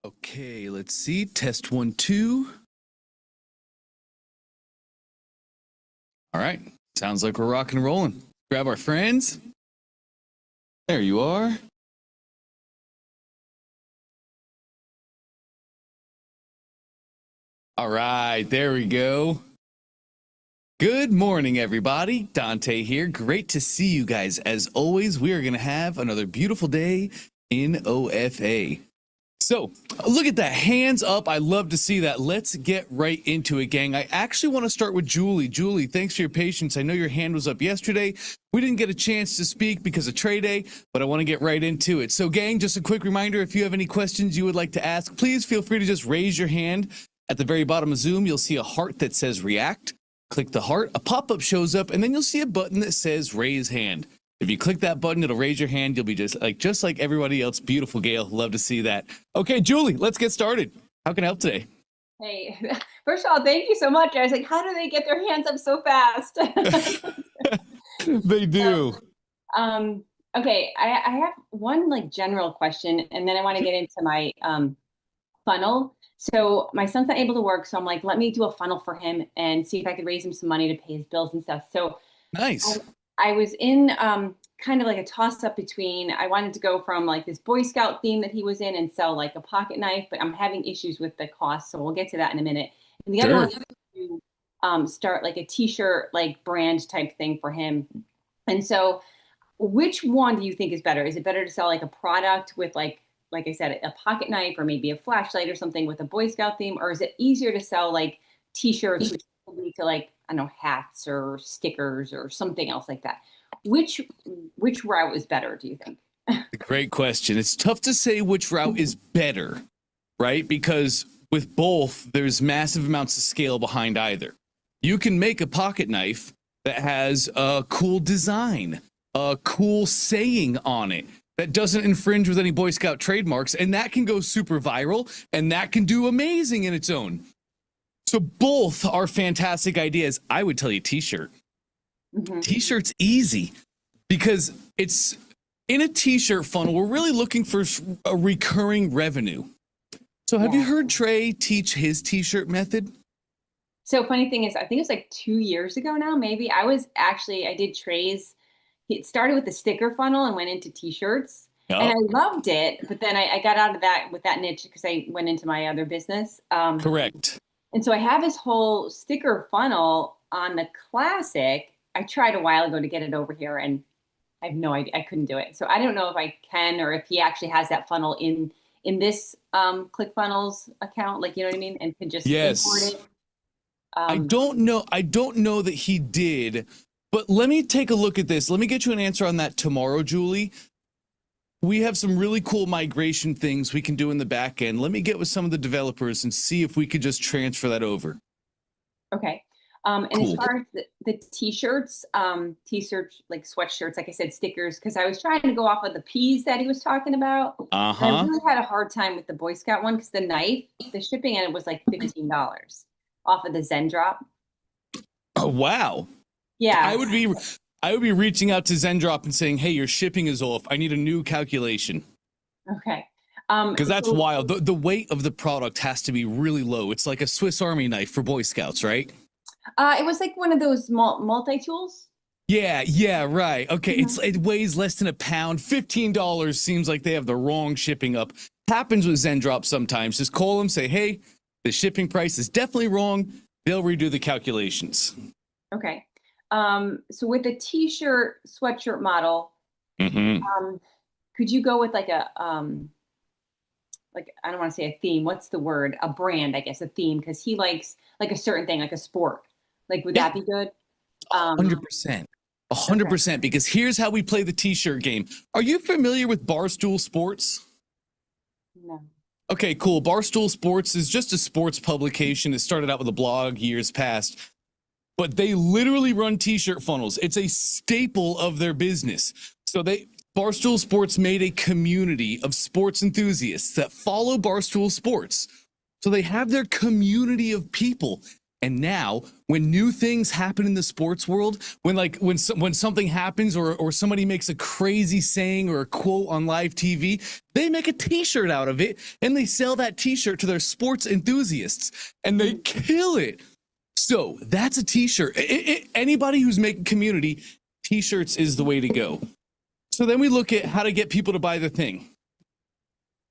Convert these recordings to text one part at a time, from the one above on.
Okay, let's see. Test 1, 2. All right. Sounds like we're rocking and rolling. Grab our friends. There you are. All right, there we go. Good morning, everybody. Dante here. Great to see you guys. As always, we are going to have another beautiful day in OFA. So look at that, hands up. I love to see that. Let's get right into it, gang. I actually want to start with Julie. Julie, thanks for your patience. I know your hand was up yesterday. We didn't get a chance to speak because of Trade Day, but I want to get right into it. So gang, just a quick reminder, if you have any questions you would like to ask, please feel free to just raise your hand. At the very bottom of Zoom, you'll see a heart that says react. Click the heart, a pop-up shows up, and then you'll see a button that says raise hand. If you click that button, it'll raise your hand. You'll be just like everybody else. Beautiful, Gail. Love to see that. Okay, Julie, let's get started. How can I help today? Hey, first of all, thank you so much. I was like, how do they get their hands up so fast? They do. Okay, I have one general question, and then I want to get into my funnel. So my son's not able to work, so I'm like, let me do a funnel for him and see if I could raise him some money to pay his bills and stuff. So nice. I was in kind of like a toss up between, I wanted to go from like this Boy Scout theme that he was in and sell like a pocket knife, but I'm having issues with the cost. So we'll get to that in a minute. And the other one is to start like a t-shirt, like brand type thing for him. And so which one do you think is better? Is it better to sell like a product with like I said, a pocket knife or maybe a flashlight or something with a Boy Scout theme? Or is it easier to sell like t-shirts, which will lead to like, I don't know, hats or stickers or something else like that? Which route is better, do you think? Great question. It's tough to say which route is better, right? Because with both, there's massive amounts of scale behind either. You can make a pocket knife that has a cool design, a cool saying on it that doesn't infringe with any Boy Scout trademarks, and that can go super viral, and that can do amazing in its own. So both are fantastic ideas. I would tell you t-shirt. T-shirt's easy because it's in a t-shirt funnel. We're really looking for a recurring revenue. So have you heard Trey teach his t-shirt method? So funny thing is, I think it was like 2 years ago now, maybe. I did Trey's. It started with the sticker funnel and went into t-shirts. Yep. And I loved it, but then I got out of that with that niche because I went into my other business. Correct. And so I have this whole sticker funnel on the Classic. I tried a while ago to get it over here, and I have no idea. I couldn't do it. So I don't know if I can, or if he actually has that funnel in this ClickFunnels account, like, you know what I mean, and can just import it. I don't know that he did, but let me take a look at this. Let me get you an answer on that tomorrow, Julie. We have some really cool migration things we can do in the back end. Let me get with some of the developers and see if we could just transfer that over. Okay. And cool. As far as the t-shirts, like sweatshirts, like I said, stickers, because I was trying to go off of the P's that he was talking about. I really had a hard time with the Boy Scout one because the knife, the shipping on it was like $15 off of the Zen Drop. Oh, wow. Yeah. I would be reaching out to Zendrop and saying, hey, your shipping is off. I need a new calculation. Okay. Because that's wild. The weight of the product has to be really low. It's like a Swiss Army knife for Boy Scouts, right? It was like one of those multi-tools. Yeah, right. Okay, it weighs less than a pound. $15 seems like they have the wrong shipping up. Happens with Zendrop sometimes. Just call them, say, hey, the shipping price is definitely wrong. They'll redo the calculations. Okay. So with the t-shirt, sweatshirt model, could you go with like a, like, I don't want to say a theme. What's the word? A brand, I guess, a theme, because he likes like a certain thing, like a sport. Like, would that be good? 100%. 100%, because here's how we play the t-shirt game. Are you familiar with Barstool Sports? No. Okay, cool. Barstool Sports is just a sports publication. It started out with a blog years past. But they literally run t-shirt funnels. It's a staple of their business. So Barstool Sports made a community of sports enthusiasts that follow Barstool Sports. So they have their community of people, And now when new things happen in the sports world, when something happens or somebody makes a crazy saying or a quote on live TV, they make a t-shirt out of it and they sell that t-shirt to their sports enthusiasts and they kill it. So that's a t-shirt. Anybody who's making community, t-shirts is the way to go. So then we look at how to get people to buy the thing.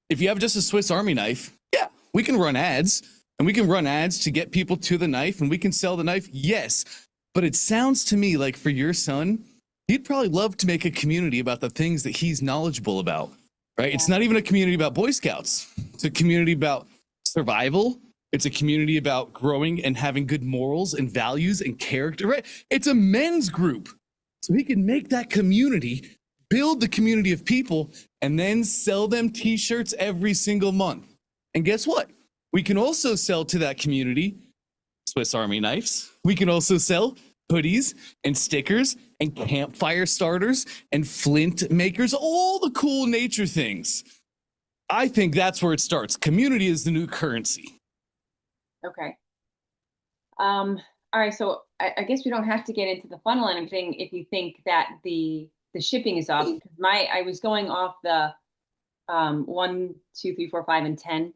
If you have just a Swiss Army knife, yeah, we can run ads. And we can run ads to get people to the knife and we can sell the knife. Yes. But it sounds to me like for your son, he'd probably love to make a community about the things that he's knowledgeable about, right? Yeah. It's not even a community about Boy Scouts. It's a community about survival. It's a community about growing and having good morals and values and character, right? It's a men's group. So he can make that community, build the community of people, and then sell them t-shirts every single month. And guess what? We can also sell to that community Swiss Army knives. We can also sell hoodies and stickers and campfire starters and flint makers, all the cool nature things. I think that's where it starts. Community is the new currency. Okay. All right. So I guess we don't have to get into the funnel and everything if you think that the shipping is off. I was going off the 1, 2, 3, 4, 5, and 10.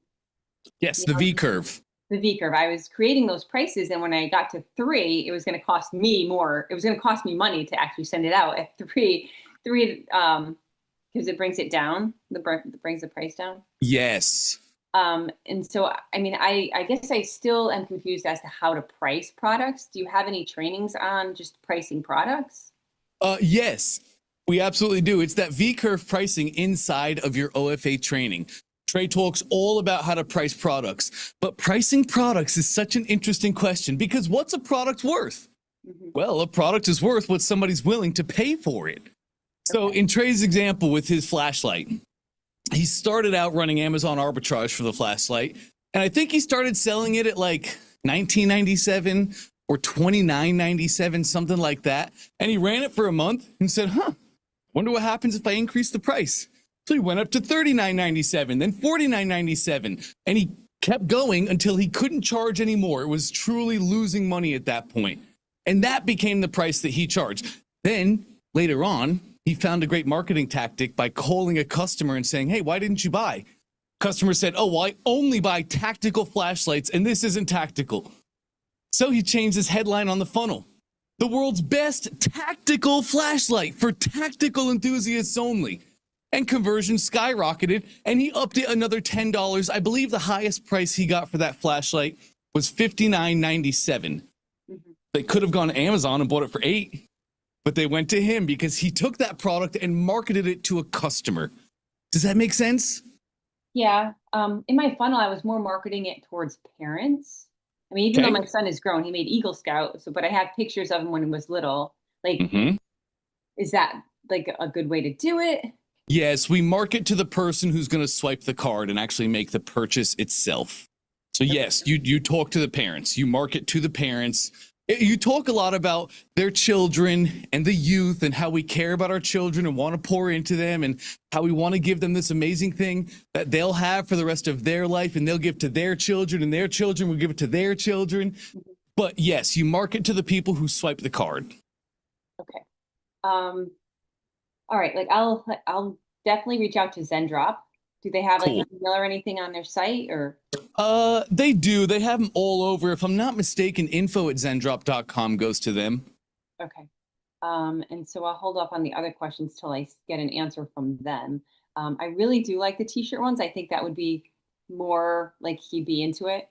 Yes, the V curve. The V curve. I was creating those prices, and when I got to 3, it was going to cost me more. It was going to cost me money to actually send it out. At 3, because it brings it down. It brings the price down. Yes. And so, I mean, I guess I still am confused as to how to price products. Do you have any trainings on just pricing products? Yes, we absolutely do. It's that V curve pricing inside of your OFA training. Trey talks all about how to price products, but pricing products is such an interesting question because what's a product worth? Mm-hmm. Well, a product is worth what somebody's willing to pay for it. So in Trey's example with his flashlight, he started out running Amazon arbitrage for the flashlight. And I think he started selling it at like $19.97 or $29.97, something like that. And he ran it for a month and said, wonder what happens if I increase the price. So he went up to $39.97, then $49.97, and he kept going until he couldn't charge anymore. It was truly losing money at that point. And that became the price that he charged. Then later on, he found a great marketing tactic by calling a customer and saying, hey, why didn't you buy? Customer said, oh, well, I only buy tactical flashlights, and this isn't tactical. So he changed his headline on the funnel. The world's best tactical flashlight for tactical enthusiasts only. And conversion skyrocketed, and he upped it another $10. I believe the highest price he got for that flashlight was $59.97. Mm-hmm. They could have gone to Amazon and bought it for $8, but they went to him because he took that product and marketed it to a customer. Does that make sense? Yeah. In my funnel, I was more marketing it towards parents. I mean, even though my son is grown, he made Eagle Scout. But I have pictures of him when he was little. Like, Is that like a good way to do it? Yes, we market to the person who's going to swipe the card and actually make the purchase itself. So yes, you talk to the parents, you market to the parents. You talk a lot about their children and the youth and how we care about our children and want to pour into them and how we want to give them this amazing thing that they'll have for the rest of their life and they'll give to their children and their children will give it to their children. But yes, you market to the people who swipe the card. Okay. All right, like I'll definitely reach out to Zendrop. Do they have like an email or anything on their site or? They do. They have them all over. If I'm not mistaken, info@zendrop.com goes to them. Okay. And so I'll hold off on the other questions till I get an answer from them. I really do like the t-shirt ones. I think that would be more like he'd be into it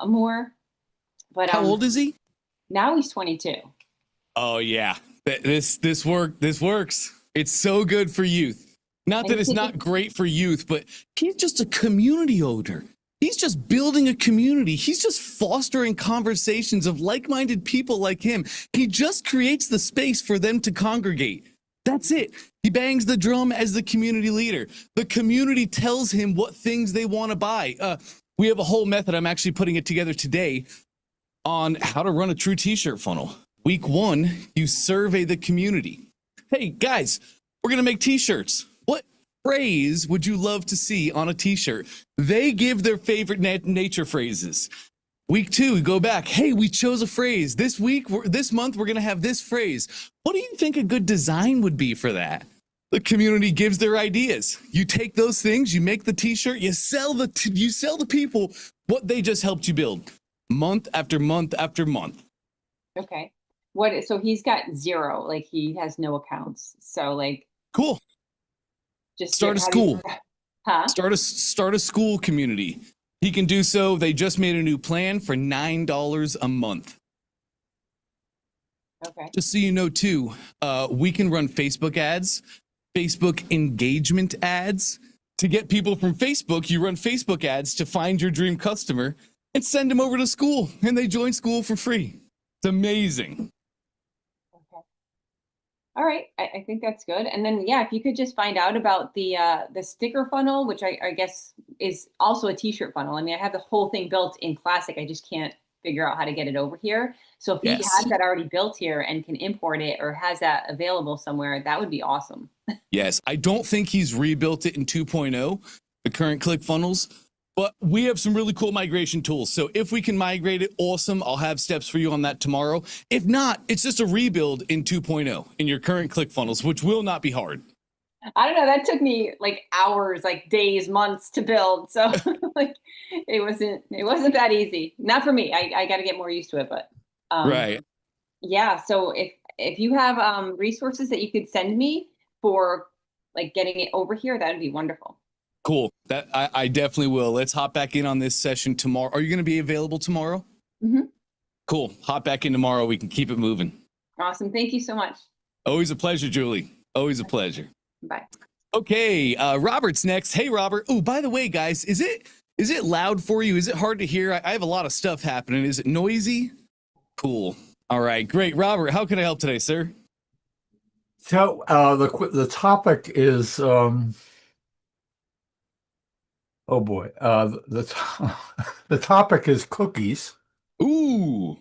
more. But how old is he? Now he's 22. Oh yeah, this works. It's so good for youth. Not that it's not great for youth, but he's just a community owner. He's just building a community. He's just fostering conversations of like-minded people like him. He just creates the space for them to congregate. That's it. He bangs the drum as the community leader. The community tells him what things they want to buy. We have a whole method. I'm actually putting it together today on how to run a true t-shirt funnel. Week 1, you survey the community. Hey, guys, we're going to make t-shirts. What phrase would you love to see on a t-shirt? They give their favorite nature phrases. Week 2, we go back. Hey, we chose a phrase. This month, we're going to have this phrase. What do you think a good design would be for that? The community gives their ideas. You take those things, you make the t-shirt, you sell the people what they just helped you build month after month after month. Okay. So he's got 0, like he has no accounts. So like, cool. Just start a school. Huh? Start a school community. He can do so. They just made a new plan for $9 a month. Okay. Just so you know too, we can run Facebook ads, Facebook engagement ads. To get people from Facebook, you run Facebook ads to find your dream customer and send them over to school, and they join school for free. It's amazing. Okay. All right, I think that's good. And then, yeah, if you could just find out about the sticker funnel, which I guess is also a t-shirt funnel. I mean, I have the whole thing built in Classic. I just can't figure out how to get it over here. So if he has that already built here and can import it or has that available somewhere, that would be awesome. Yes, I don't think he's rebuilt it in 2.0, the current ClickFunnels, but we have some really cool migration tools. So if we can migrate it, awesome. I'll have steps for you on that tomorrow. If not, it's just a rebuild in 2.0 in your current ClickFunnels, which will not be hard. I don't know. That took me like hours, like days, months to build. So like it wasn't that easy. Not for me. I got to get more used to it, but right. Yeah. So if you have resources that you could send me for like getting it over here, that would be wonderful. Cool. That I definitely will. Let's hop back in on this session tomorrow. Are you going to be available tomorrow? Mm-hmm. Cool. Hop back in tomorrow. We can keep it moving. Awesome. Thank you so much. Always a pleasure, Julie. Always a pleasure. Bye. Okay. Robert's next. Hey, Robert. Oh, by the way, guys, is it loud for you? Is it hard to hear? I have a lot of stuff happening. Is it noisy? Cool. All right. Great. Robert, how can I help today, sir? So the topic is oh boy, the topic is cookies. Ooh.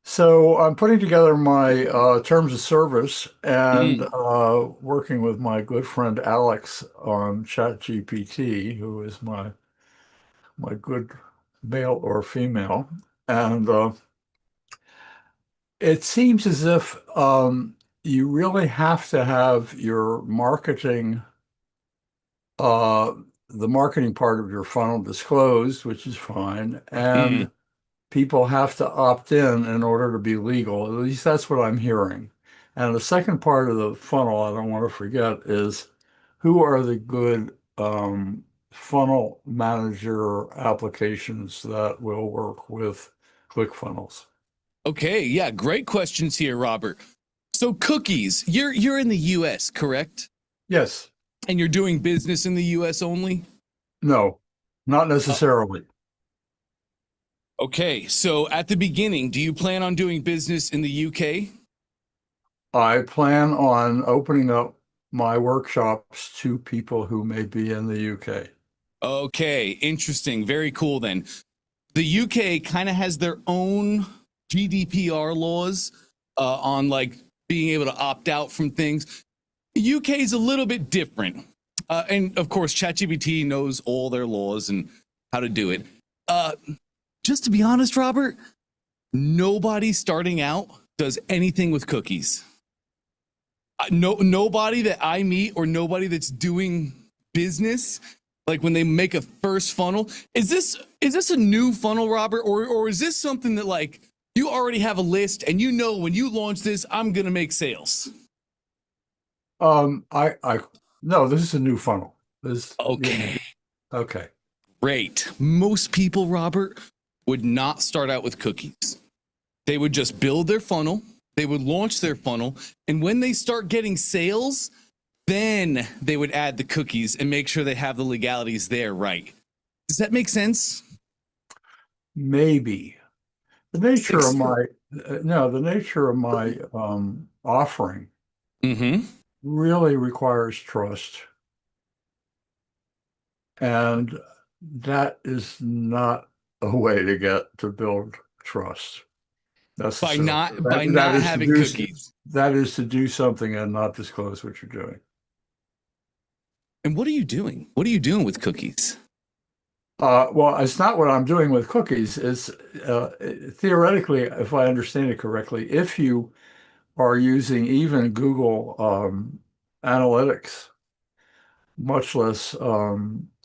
So I'm putting together my terms of service and working with my good friend Alex on ChatGPT, who is my good male or female, and it seems as if you really have to have your marketing, the marketing part of your funnel disclosed, which is fine, and people have to opt in order to be legal. At least that's what I'm hearing. And the second part of the funnel I don't want to forget is who are the good funnel manager applications that will work with ClickFunnels. Okay, yeah, great questions here, Robert. So cookies, you're in the US, correct? Yes. And you're doing business in the US only? No, not necessarily. Okay, so at the beginning, do you plan on doing business in the UK? I plan on opening up my workshops to people who may be in the UK. Okay, interesting. Very cool then. The UK kind of has their own GDPR laws on like being able to opt out from things. The UK is a little bit different. And of course, ChatGPT knows all their laws and how to do it. Just to be honest, Robert, nobody starting out does anything with cookies. Nobody that I meet or nobody that's doing business, like when they make a first funnel, is this a new funnel, Robert, or is this something that like you already have a list and you know when you launch this, I'm gonna make sales? No, this is a new funnel. Okay. Okay. Great. Most people, Robert, would not start out with cookies. They would just build their funnel. They would launch their funnel. And when they start getting sales, then they would add the cookies and make sure they have the legalities there right. Does that make sense? Maybe. The nature of my offering really requires trust. And that is not a way to get to build trust. That's by not having cookies. That is to do something and not disclose what you're doing. And what are you doing? What are you doing with cookies? Well, it's not what I'm doing with cookies. It's theoretically, if I understand it correctly, if you are using even Google Analytics, much less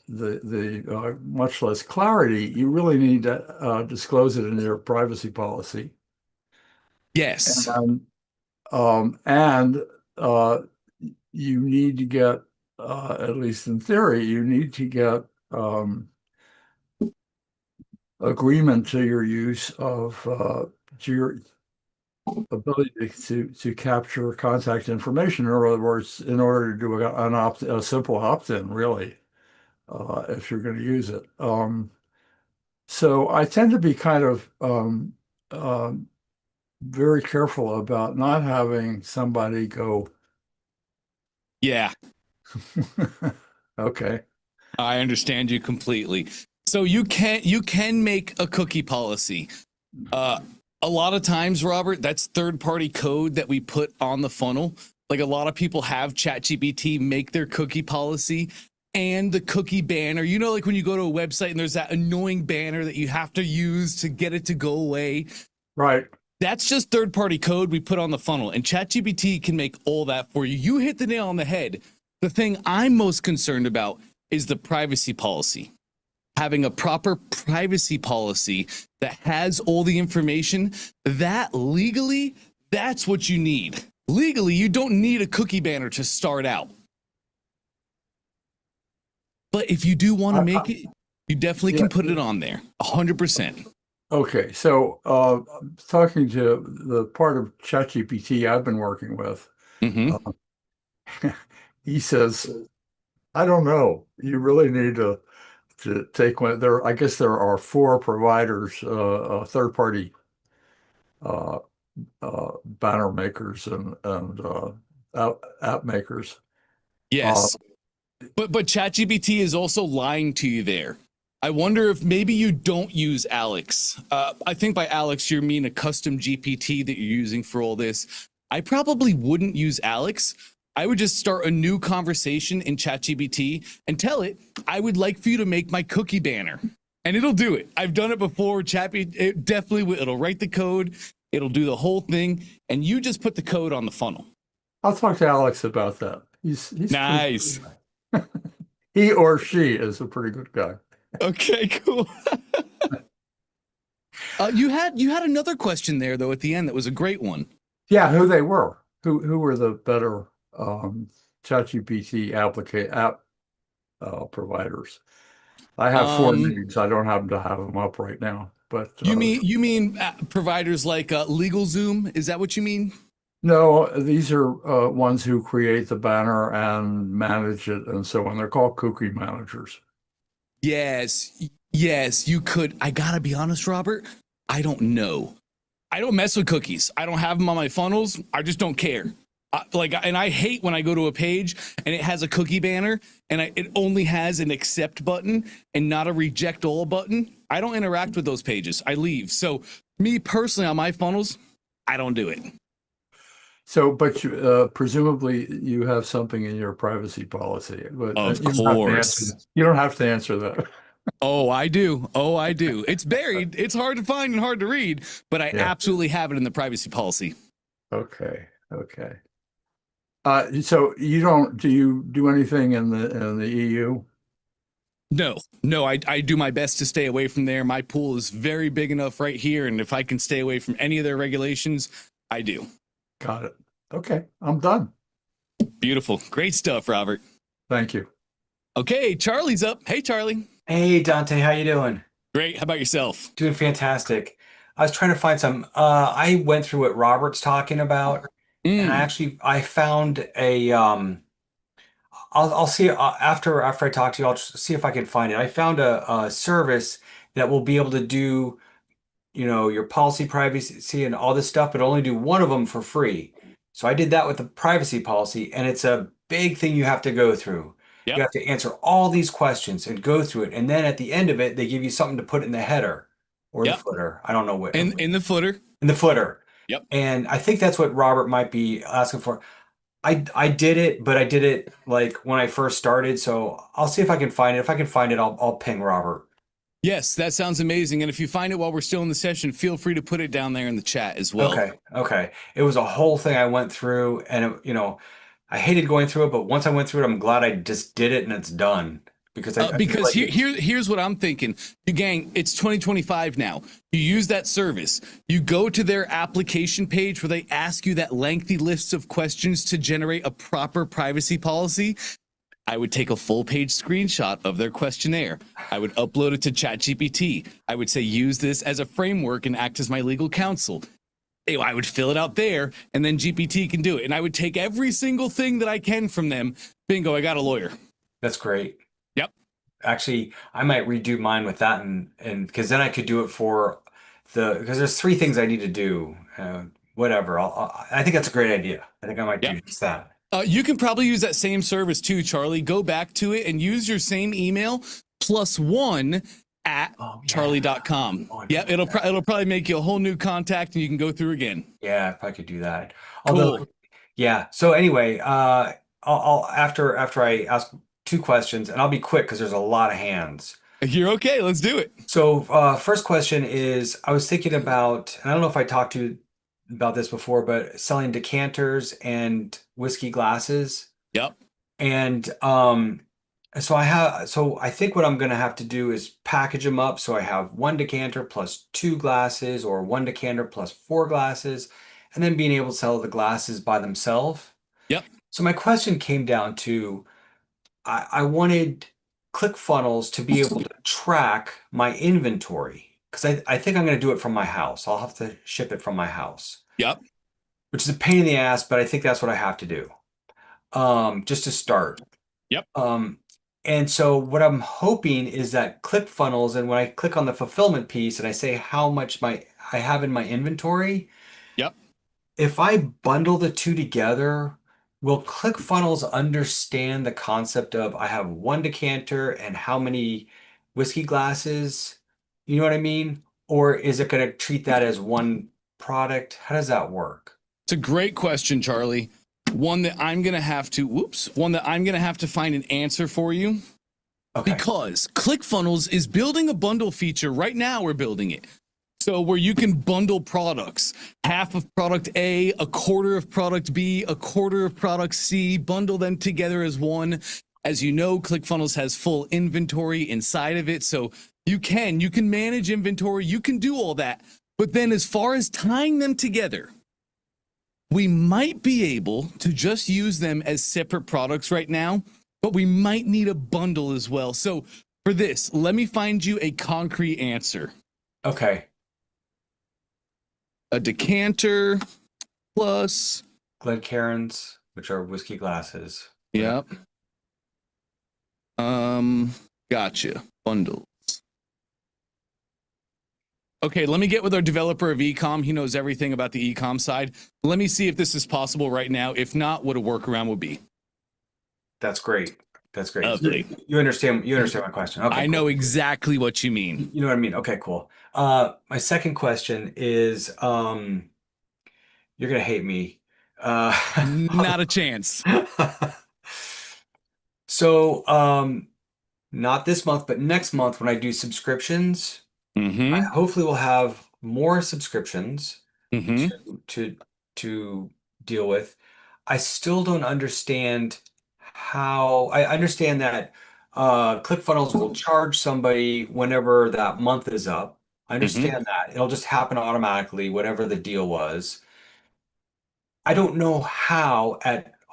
much less clarity, you really need to disclose it in your privacy policy. Yes. And uh, you need to get, at least in theory, you need to get agreement to your use of to your ability to capture contact information. In other words, in order to do a simple opt-in, really, if you're going to use it. So I tend to be kind of very careful about not having somebody go, Yeah, okay, I understand you completely. So you can make a cookie policy. Uh, a lot of times, Robert, that's third-party code that we put on the funnel. Like a lot of people have ChatGPT make their cookie policy and the cookie banner. You know, like when you go to a website and there's that annoying banner that you have to use to get it to go away. right. That's just third-party code we put on the funnel, and ChatGPT can make all that for you. You hit the nail on the head. The thing I'm most concerned about is the privacy policy. Having a proper privacy policy that has all the information, that legally, that's what you need. Legally, you don't need a cookie banner to start out. But if you do want to make it, you definitely can put it on there. 100%. Okay, so talking to the part of ChatGPT I've been working with, he says, I don't know. You really need to take one. There, I guess there are four providers, third-party uh, banner makers and app makers. Yes. But ChatGPT is also lying to you there. I wonder if maybe you don't use Alex. I think by Alex, you mean a custom GPT that you're using for all this. I probably wouldn't use Alex. I would just start a new conversation in ChatGPT and tell it, I would like for you to make my cookie banner. And it'll do it. I've done it before. It definitely will. It'll write the code. It'll do the whole thing. And you just put the code on the funnel. I'll talk to Alex about that. He's nice. He or she is a pretty good guy. Okay, cool. You had another question there though at the end that was a great one. Yeah, who they were. Who were the better ChatGPT app providers? I have four names. I don't happen to have them up right now, but you mean providers like LegalZoom? Is that what you mean? No, these are ones who create the banner and manage it and so on. They're called cookie managers. Yes, you could. I gotta be honest, Robert. I don't know. I don't mess with cookies. I don't have them on my funnels. I just don't care. And I hate when I go to a page and it has a cookie banner and it only has an accept button and not a reject all button. I don't interact with those pages. I leave. So me personally on my funnels, I don't do it. So, but presumably you have something in your privacy policy. But of course. You don't have to answer that. Oh, I do. It's buried. It's hard to find and hard to read, but I absolutely have it in the privacy policy. Okay. So do you do anything in the EU? No, I do my best to stay away from there. My pool is very big enough right here, and if I can stay away from any of their regulations, I do. Got it. Okay, I'm done. Beautiful. Great stuff, Robert. Thank you. Okay, Charlie's up. Hey, Charlie. Hey, Dante, how you doing? Great. How about yourself? Doing fantastic. I was trying to find some. I went through what Robert's talking about, and I found a. I'll see after I talk to you. I'll see if I can find it. I found a service that will be able to do, your policy, privacy, and all this stuff, but only do one of them for free. So I did that with the privacy policy, and it's a big thing you have to go through. Yep. You have to answer all these questions and go through it. And then at the end of it, they give you something to put in the header or the footer. I don't know what. In the footer. In the footer. Yep. And I think that's what Robert might be asking for. I did it, but I did it like when I first started. So I'll see if I can find it. If I can find it, I'll ping Robert. Yes, that sounds amazing. And if you find it while we're still in the session, feel free to put it down there in the chat as well. Okay. It was a whole thing I went through, and I hated going through it, but once I went through it, I'm glad I just did it and it's done because I feel like here's what I'm thinking. You gang, it's 2025 now. You use that service. You go to their application page where they ask you that lengthy list of questions to generate a proper privacy policy. I would take a full page screenshot of their questionnaire. I would upload it to ChatGPT. I would say, use this as a framework and act as my legal counsel. I would fill it out there, and then GPT can do it. And I would take every single thing that I can from them. Bingo, I got a lawyer. That's great. Yep. Actually, I might redo mine with that, and because then I could do it for because there's 3 things I need to do. Whatever. I think that's a great idea. I think I might do just that. You can probably use that same service too, Charlie. Go back to it and use your same email +1 at charlie.com. Yeah, it'll probably make you a whole new contact and you can go through again. Yeah, if I could do that. Cool. Although, yeah. So anyway, I'll after I ask 2 questions, and I'll be quick because there's a lot of hands. You're okay. Let's do it. So first question is, I was thinking about, and I don't know if I talked to you about this before, but selling decanters and whiskey glasses. Yep. And so I think what I'm going to have to do is package them up. So I have 1 decanter plus 2 glasses, or 1 decanter plus 4 glasses, and then being able to sell the glasses by themselves. Yep. So my question came down to, I wanted ClickFunnels to be able to track my inventory, because I think I'm going to do it from my house. I'll have to ship it from my house. Yep. Which is a pain in the ass, but I think that's what I have to do, just to start. Yep. And so what I'm hoping is that ClickFunnels, and when I click on the fulfillment piece and I say how much I have in my inventory, yep, if I bundle the 2 together, will ClickFunnels understand the concept of I have 1 decanter and how many whiskey glasses? You know what I mean? Or is it going to treat that as one product? How does that work? It's a great question, Charlie. One that I'm going to have to find an answer for you. Okay. Because ClickFunnels is building a bundle feature. Right now we're building it. So where you can bundle products, half of product A, a quarter of product B, a quarter of product C, bundle them together as one. As you know, ClickFunnels has full inventory inside of it. So you can manage inventory, you can do all that. But then as far as tying them together, we might be able to just use them as separate products right now, but we might need a bundle as well. So for this, let me find you a concrete answer. Okay. A decanter plus Glencairns, which are whiskey glasses. Yep. Gotcha. Bundles. Okay, let me get with our developer of ecom. He knows everything about the ecom side. Let me see if this is possible right now. If not, what a workaround would be. That's great. That's great. Lovely. You understand my question. Okay, I know exactly what you mean. You know what I mean? Okay, cool. My second question is, you're gonna hate me. Not a chance. So, not this month, but next month when I do subscriptions, I hopefully will have more subscriptions to deal with. I still don't understand how. I understand that ClickFunnels will charge somebody whenever that month is up. I understand that. It'll just happen automatically, whatever the deal was. I don't know how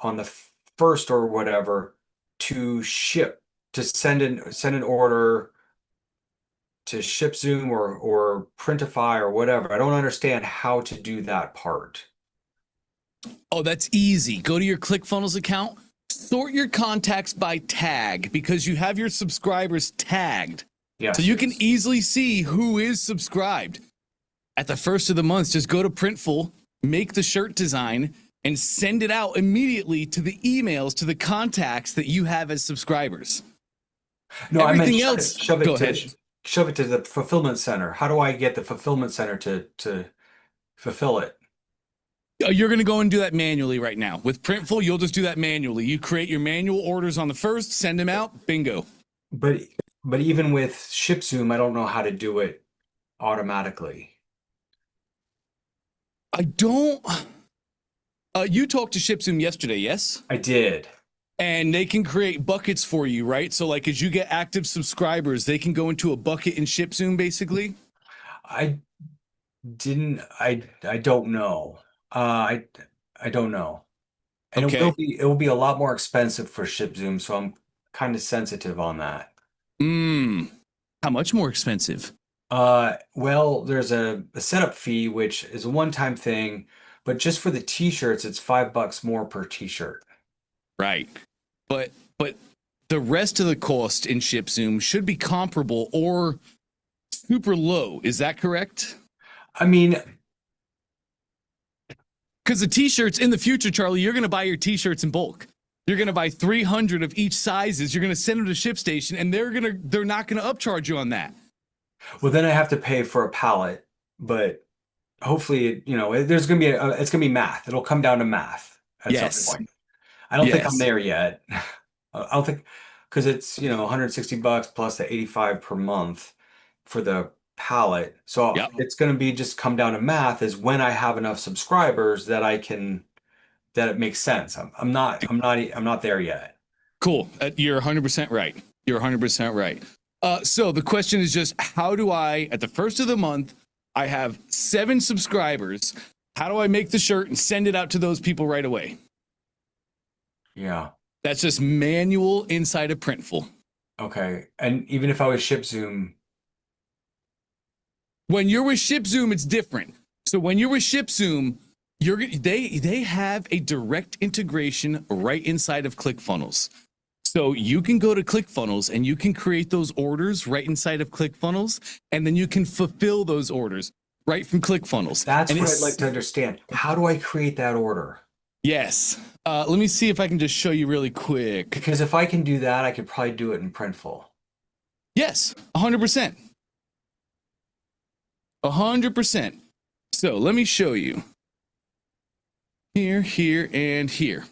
on the first or whatever to send an order, to ship Zoom or Printify or whatever. I don't understand how to do that part. Oh, that's easy. Go to your ClickFunnels account, sort your contacts by tag, because you have your subscribers tagged. Yes. So you can easily see who is subscribed. At the first of the month, just go to Printful, make the shirt design, and send it out immediately to the emails, to the contacts that you have as subscribers. No, everything I meant else. shove it go to, ahead. Shove it to the fulfillment center. How do I get the fulfillment center to fulfill it? You're going to go and do that manually right now. With Printful, you'll just do that manually. You create your manual orders on the first, send them out, bingo. But but even with ShipZoom, I don't know how to do it automatically. I don't. You talked to ShipZoom yesterday, yes? I did. And they can create buckets for you, right? So like as you get active subscribers, they can go into a bucket in ShipZoom basically? I don't know. I don't know. And Okay. it will be a lot more expensive for ShipZoom, so I'm kind of sensitive on that. How much more expensive? Well, there's a setup fee, which is a one-time thing, but just for the t-shirts, it's $5 more per t-shirt. Right. But the rest of the cost in ShipZoom should be comparable or super low. Is that correct? I mean, because the t-shirts in the future, Charlie, you're going to buy your t-shirts in bulk. You're going to buy 300 of each sizes. You're going to send them to ShipStation, and they're not going to upcharge you on that. well, then I have to pay for a pallet, but hopefully, there's going to be it's going to be math. It'll come down to math at some point. I don't think I'm there yet. I don't think, because it's, $160 plus the 85 per month for the pallet. So it's going to be just come down to math is when I have enough subscribers that it makes sense. I'm not there yet. Cool. You're 100% right. You're 100% right. So the question is just, how do I, at the first of the month, I have 7 subscribers. How do I make the shirt and send it out to those people right away? Yeah. That's just manual inside of Printful. Okay. And even if I was ShipZoom. When you're with ShipZoom, it's different. So when you're with ShipZoom, they have a direct integration right inside of ClickFunnels. So you can go to ClickFunnels and you can create those orders right inside of ClickFunnels, and then you can fulfill those orders right from ClickFunnels. That's what I'd like to understand. How do I create that order? Yes. Let me see if I can just show you really quick. Because if I can do that, I could probably do it in Printful. Yes, 100%. 100%. So let me show you. Here, and here.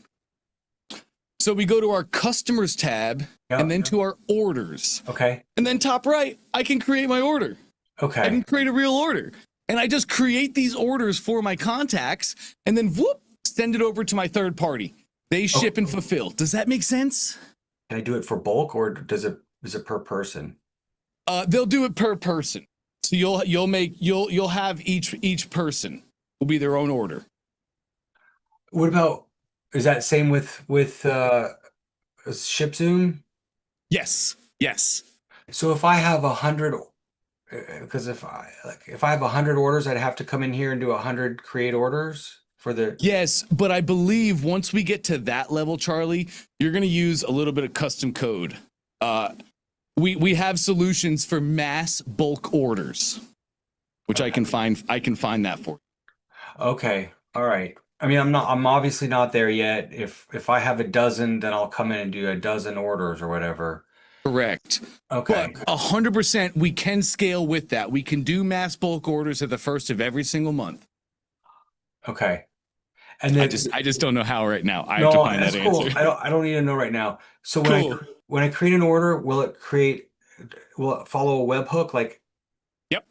So we go to our customers tab and then to our orders. Okay. And then top right, I can create my order. Okay. I can create a real order. And I just create these orders for my contacts and then whoop, send it over to my third party. They ship and fulfill. Does that make sense? Can I do it for bulk, or is it per person? They'll do it per person. So you'll have each person will be their own order. What about, is that same with ShipZoom? Yes. So if I have 100, because if I have 100 orders, I'd have to come in here and do 100 create orders for the. Yes, but I believe once we get to that level, Charlie, you're going to use a little bit of custom code. We have solutions for mass bulk orders, which I can find that for you. Okay. All right. I mean, I'm obviously not there yet. If I have a dozen, then I'll come in and do a dozen orders or whatever. Correct. Okay. But 100% we can scale with that. We can do mass bulk orders at the first of every single month. Okay. And then I just don't know how right now. I have to find that cool. answer. I don't need to know right now. So when I create an order, will it follow a webhook? Like. Yep.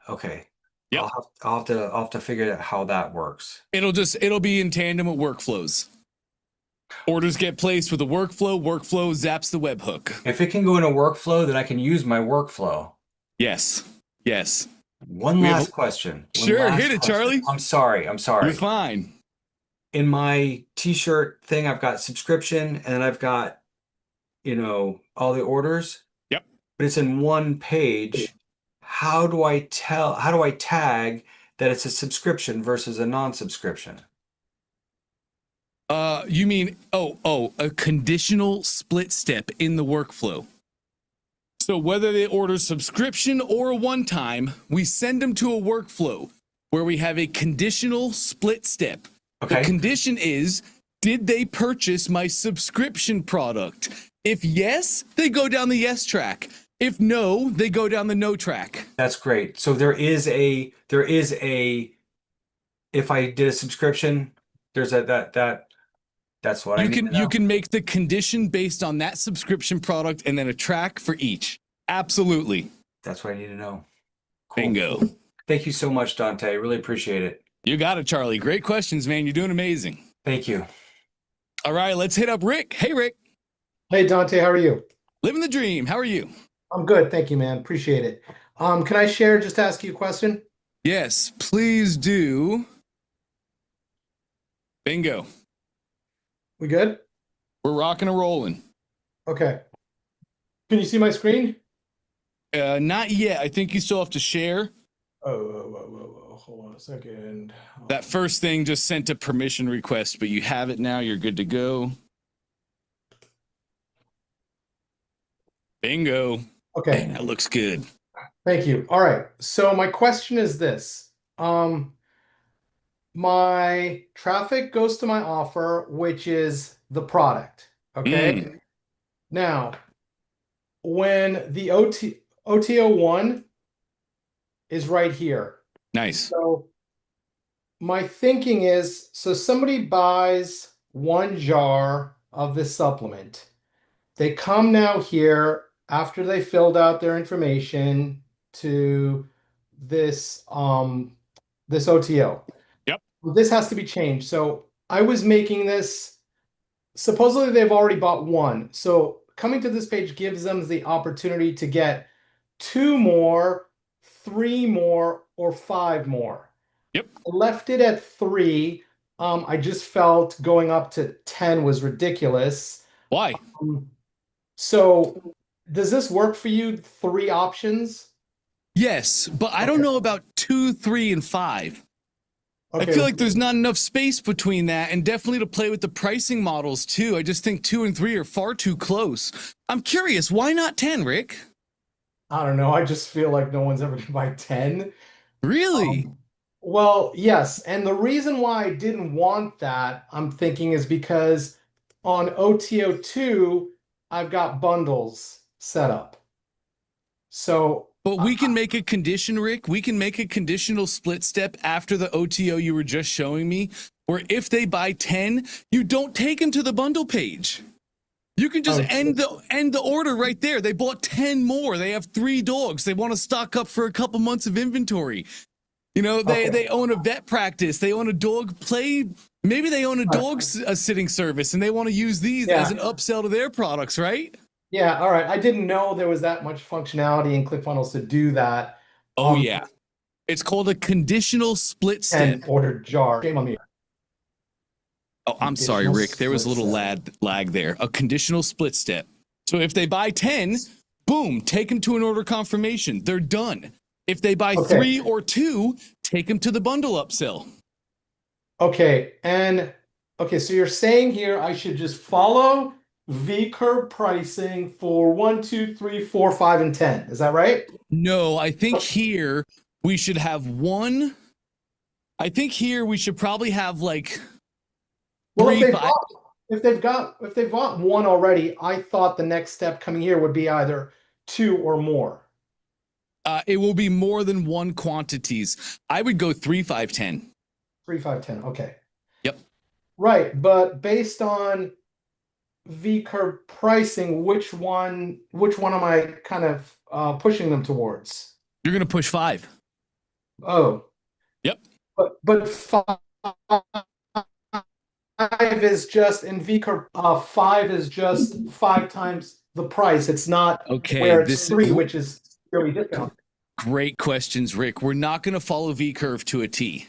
Okay. Yep. I'll have to figure out how that works. It'll be in tandem with workflows. Orders get placed with a workflow. Workflow zaps the webhook. If it can go in a workflow, then I can use my workflow. Yes. One last question. Sure, hit it, Charlie. I'm sorry. You're fine. In my t-shirt thing, I've got subscription and I've got, all the orders. Yep. But it's in one page. How do I tag that it's a subscription versus a non-subscription? You mean, a conditional split step in the workflow. So whether they order subscription or a one-time, we send them to a workflow where we have a conditional split step. Okay. The condition is, did they purchase my subscription product? If yes, they go down the yes track. If no, they go down the no track. That's great. So there is a if I did a subscription, there's that That's what I need to know. You can make the condition based on that subscription product and then a track for each. Absolutely. That's what I need to know. Cool. Bingo. Thank you so much, Dante. I really appreciate it. You got it, Charlie. Great questions, man. You're doing amazing. Thank you. All right, let's hit up Rick. Hey, Rick. Hey, Dante, how are you? Living the dream. How are you? I'm good. Thank you, man. Appreciate it. Can I share, just ask you a question? Yes, please do. Bingo. We good? We're rocking and rolling. Okay. Can you see my screen? Not yet. I think you still have to share. Oh, hold on a second. That first thing just sent a permission request, but you have it now. You're good to go. Bingo. Okay. Dang, that looks good. Thank you. All right. So my question is this. My traffic goes to my offer, which is the product. Okay. Now, when the OTO1 is right here. Nice. So my thinking is, so somebody buys 1 jar of this supplement. They come now here after they filled out their information to this this OTO. Yep. This has to be changed. So I was making this, supposedly they've already bought 1. So coming to this page gives them the opportunity to get 2 more, 3 more, or 5 more. Yep. I left it at 3. I just felt going up to 10 was ridiculous. Why? So does this work for you? 3 options? Yes, but I don't know about 2, 3, and 5. Okay. I feel like there's not enough space between that, and definitely to play with the pricing models too. I just think 2 and 3 are far too close. I'm curious, why not 10, Rick? I don't know. I just feel like no one's ever going to buy 10. Really? Well, yes. And the reason why I didn't want that, I'm thinking, is because on OTO2, I've got bundles set up. So, But we can make a condition, Rick. We can make a conditional split step after the OTO you were just showing me, where if they buy 10, you don't take them to the bundle page. You can just end the order right there. They bought 10 more. They have 3 dogs. They want to stock up for a couple months of inventory. You know, they own a vet practice. They own a dog play. Maybe they own a dog sitting service, and they want to use these as an upsell to their products, right? Yeah, all right. I didn't know there was that much functionality in ClickFunnels to do that. Oh, yeah. It's called a conditional split step. And ordered jar. Shame on me. Oh, I'm sorry, Rick. There was a little lag there. A conditional split step. So if they buy 10, boom, take them to an order confirmation. They're done. If they buy 3 or 2, take them to the bundle upsell. Okay. And so you're saying here I should just follow V-curve pricing for 1, 2, 3, 4, 5, and 10. Is that right? No, I think here we should have 1. I think here we should probably have like 3, 5. If they've bought 1 already, I thought the next step coming here would be either 2 or more. It will be more than 1 quantities. I would go 3, 5, 10. 3, 5, 10. Okay. Yep. Right, but based on V-curve pricing, which one am I kind of pushing them towards? You're going to push 5. Oh. Yep. But 5 is just in V-curve. 5 is just 5 times the price. It's not where it's 3, which is really discounted. Great questions, Rick. We're not going to follow V-curve to a T.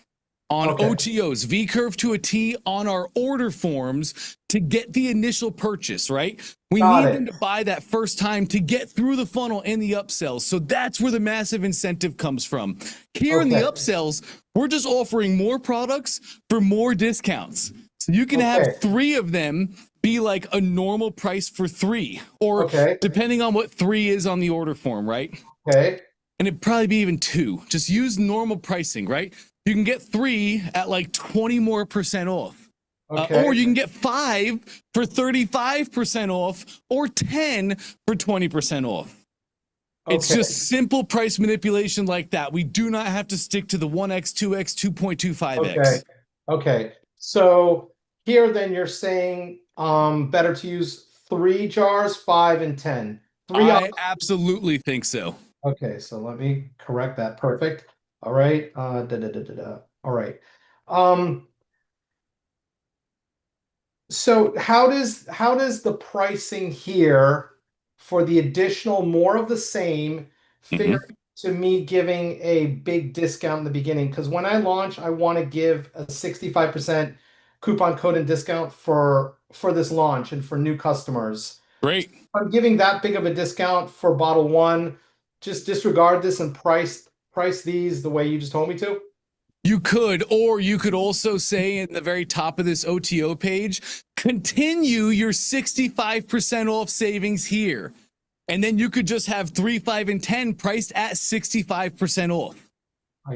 On OTOs, V-curve to a T on our order forms to get the initial purchase, right? We need them to buy that first time to get through the funnel and the upsells. So that's where the massive incentive comes from. Here in the upsells, we're just offering more products for more discounts. So you can have 3 of them be like a normal price for 3, or depending on what 3 is on the order form, right? Okay. And it'd probably be even 2. Just use normal pricing, right? You can get 3 at like 20% more off. Or you can get 5 for 35% off, or 10 for 20% off. It's just simple price manipulation like that. We do not have to stick to the 1x, 2x, 2.25x. Okay. So here, then you're saying better to use 3 jars, 5 and 10. I absolutely think so. Okay, so let me correct that. Perfect. All right. All right. So how does the pricing here for the additional more of the same figure to me giving a big discount in the beginning? Because when I launch, I want to give a 65% coupon code and discount for this launch and for new customers. Great. I'm giving that big of a discount for bottle one. Just disregard this and price these the way you just told me to. You could, or you could also say in the very top of this OTO page, continue your 65% off savings here. And then you could just have 3, 5, and 10 priced at 65% off.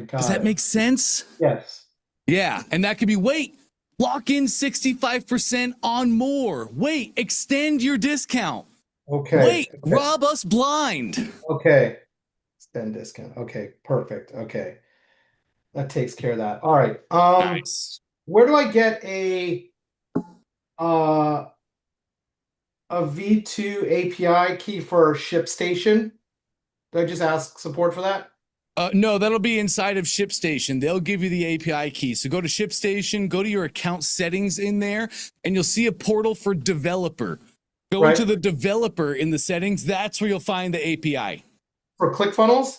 Does that make sense? Yes. Yeah. And that could be, wait, lock in 65% on more. Wait, extend your discount. Okay. Wait, rob us blind. Okay. Extend discount. Okay, perfect. Okay. That takes care of that. All right. Nice. Where do I get a V2 API key for ShipStation? Do I just ask support for that? No, that'll be inside of ShipStation. They'll give you the API key. So go to ShipStation, go to your account settings in there, and you'll see a portal for developer. Go into the developer in the settings. That's where you'll find the API. For ClickFunnels?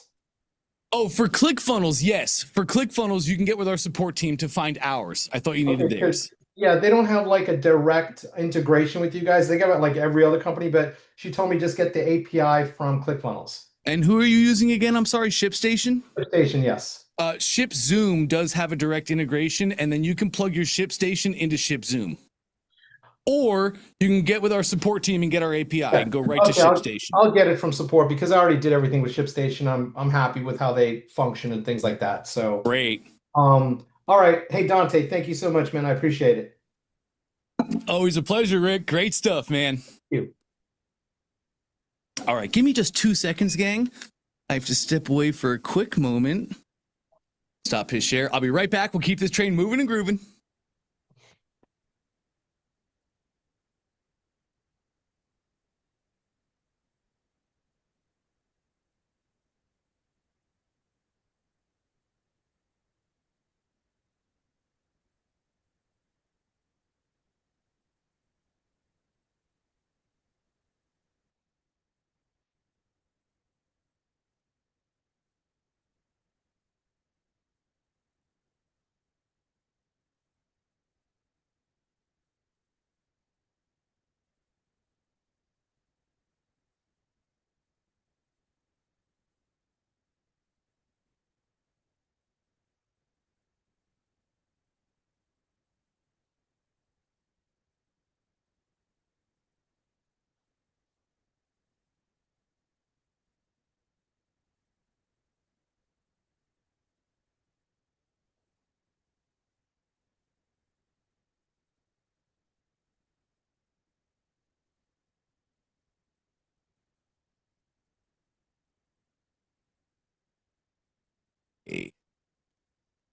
Oh, for ClickFunnels, yes. For ClickFunnels, you can get with our support team to find ours. I thought you needed theirs. Yeah, they don't have like a direct integration with you guys. They got it like every other company, but she told me just get the API from ClickFunnels. And who are you using again? I'm sorry, ShipStation? ShipStation, yes. ShipZoom does have a direct integration, and then you can plug your ShipStation into ShipZoom. Or you can get with our support team and get our API and go right to ShipStation. I'll get it from support because I already did everything with ShipStation. I'm happy with how they function and things like that. So great. All right. Hey Dante, thank you so much, man. I appreciate it. Always a pleasure, Rick. Great stuff, man. Thank you. All right, give me just 2 seconds, gang. I have to step away for a quick moment. Stop his share. I'll be right back. We'll keep this train moving and grooving.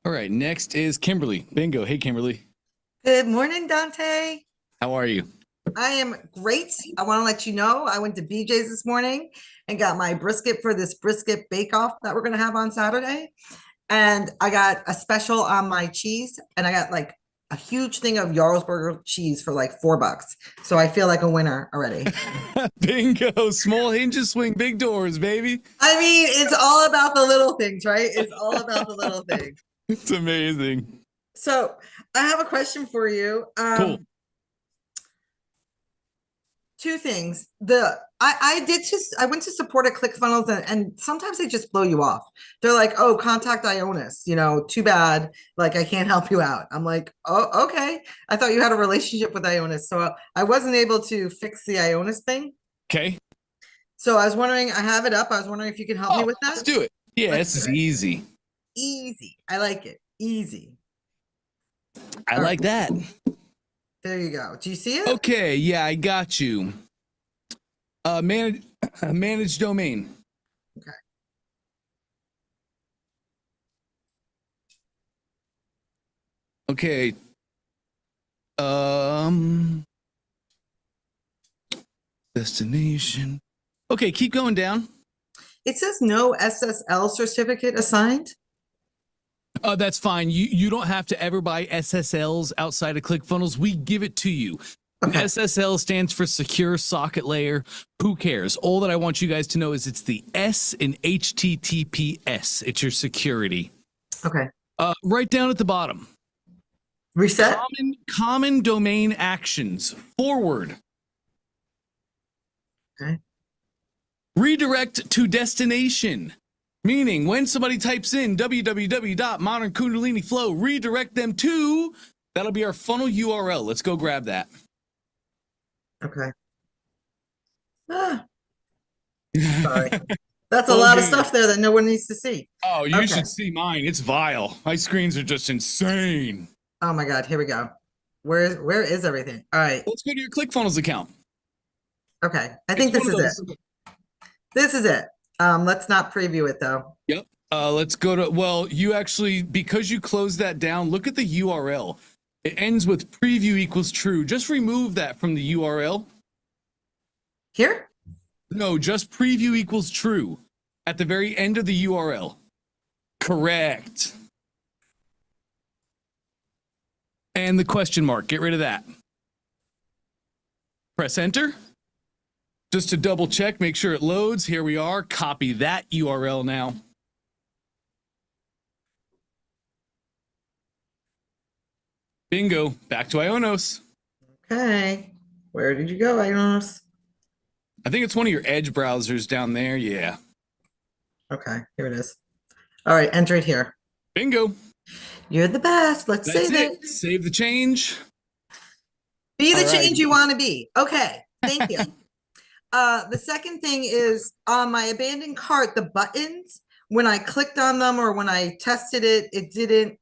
All right, next is Kimberly. Bingo. Hey, Kimberly. Good morning, Dante. How are you? I am great. I want to let you know I went to BJ's this morning and got my brisket for this brisket bake-off that we're going to have on Saturday. And I got a special on my cheese, and I got like a huge thing of Jarlsberger cheese for like $4. So I feel like a winner already. Bingo. Small hinges swing big doors, baby. I mean, it's all about the little things, right? It's all about the little things. It's amazing. So I have a question for you. Cool. Two things. I went to support at ClickFunnels, and sometimes they just blow you off. They're like, oh, contact Ionis, too bad. Like, I can't help you out. I'm like, oh, okay. I thought you had a relationship with Ionis. So I wasn't able to fix the Ionis thing. Okay. So I was wondering, I have it up. I was wondering if you can help me with that. Let's do it. Yeah, this is easy. Easy. I like it. Easy. I like that. There you go. Do you see it? Okay, yeah, I got you. Manage domain. Okay. Okay. Destination. Okay, keep going down. It says no SSL certificate assigned. That's fine. You don't have to ever buy SSLs outside of ClickFunnels. We give it to you. Okay. SSL stands for Secure Socket Layer. Who cares? All that I want you guys to know is it's the S in HTTPS. It's your security. Okay. Right down at the bottom. Reset. Common domain actions. Forward. Okay. Redirect to destination. Meaning when somebody types in www.modernkundalini-flow, redirect them to, that'll be our funnel URL. Let's go grab that. Okay. Sorry. That's a lot of stuff there that no one needs to see. Oh, you should see mine. It's vile. My screens are just insane. Oh my God. Here we go. Where is everything? All right. Let's go to your ClickFunnels account. Okay. I think this is it. This is it. Let's not preview it though. Yep. Let's go to, well, you actually, because you closed that down, look at the URL. It ends with preview equals true. Just remove that from the URL. Here? No, just preview equals true at the very end of the URL. Correct. And the question mark, get rid of that. Press enter. Just to double check, make sure it loads. Here we are. Copy that URL now. Bingo. Back to Ionos. Okay. Where did you go, Ionos? I think it's one of your Edge browsers down there. Yeah. Okay. Here it is. All right. Enter it here. Bingo. You're the best. Let's That's save it. Save the change. Be the All right. change you want to be. Okay. Thank you. The second thing is on my abandoned cart, the buttons, when I clicked on them or when I tested it, it didn't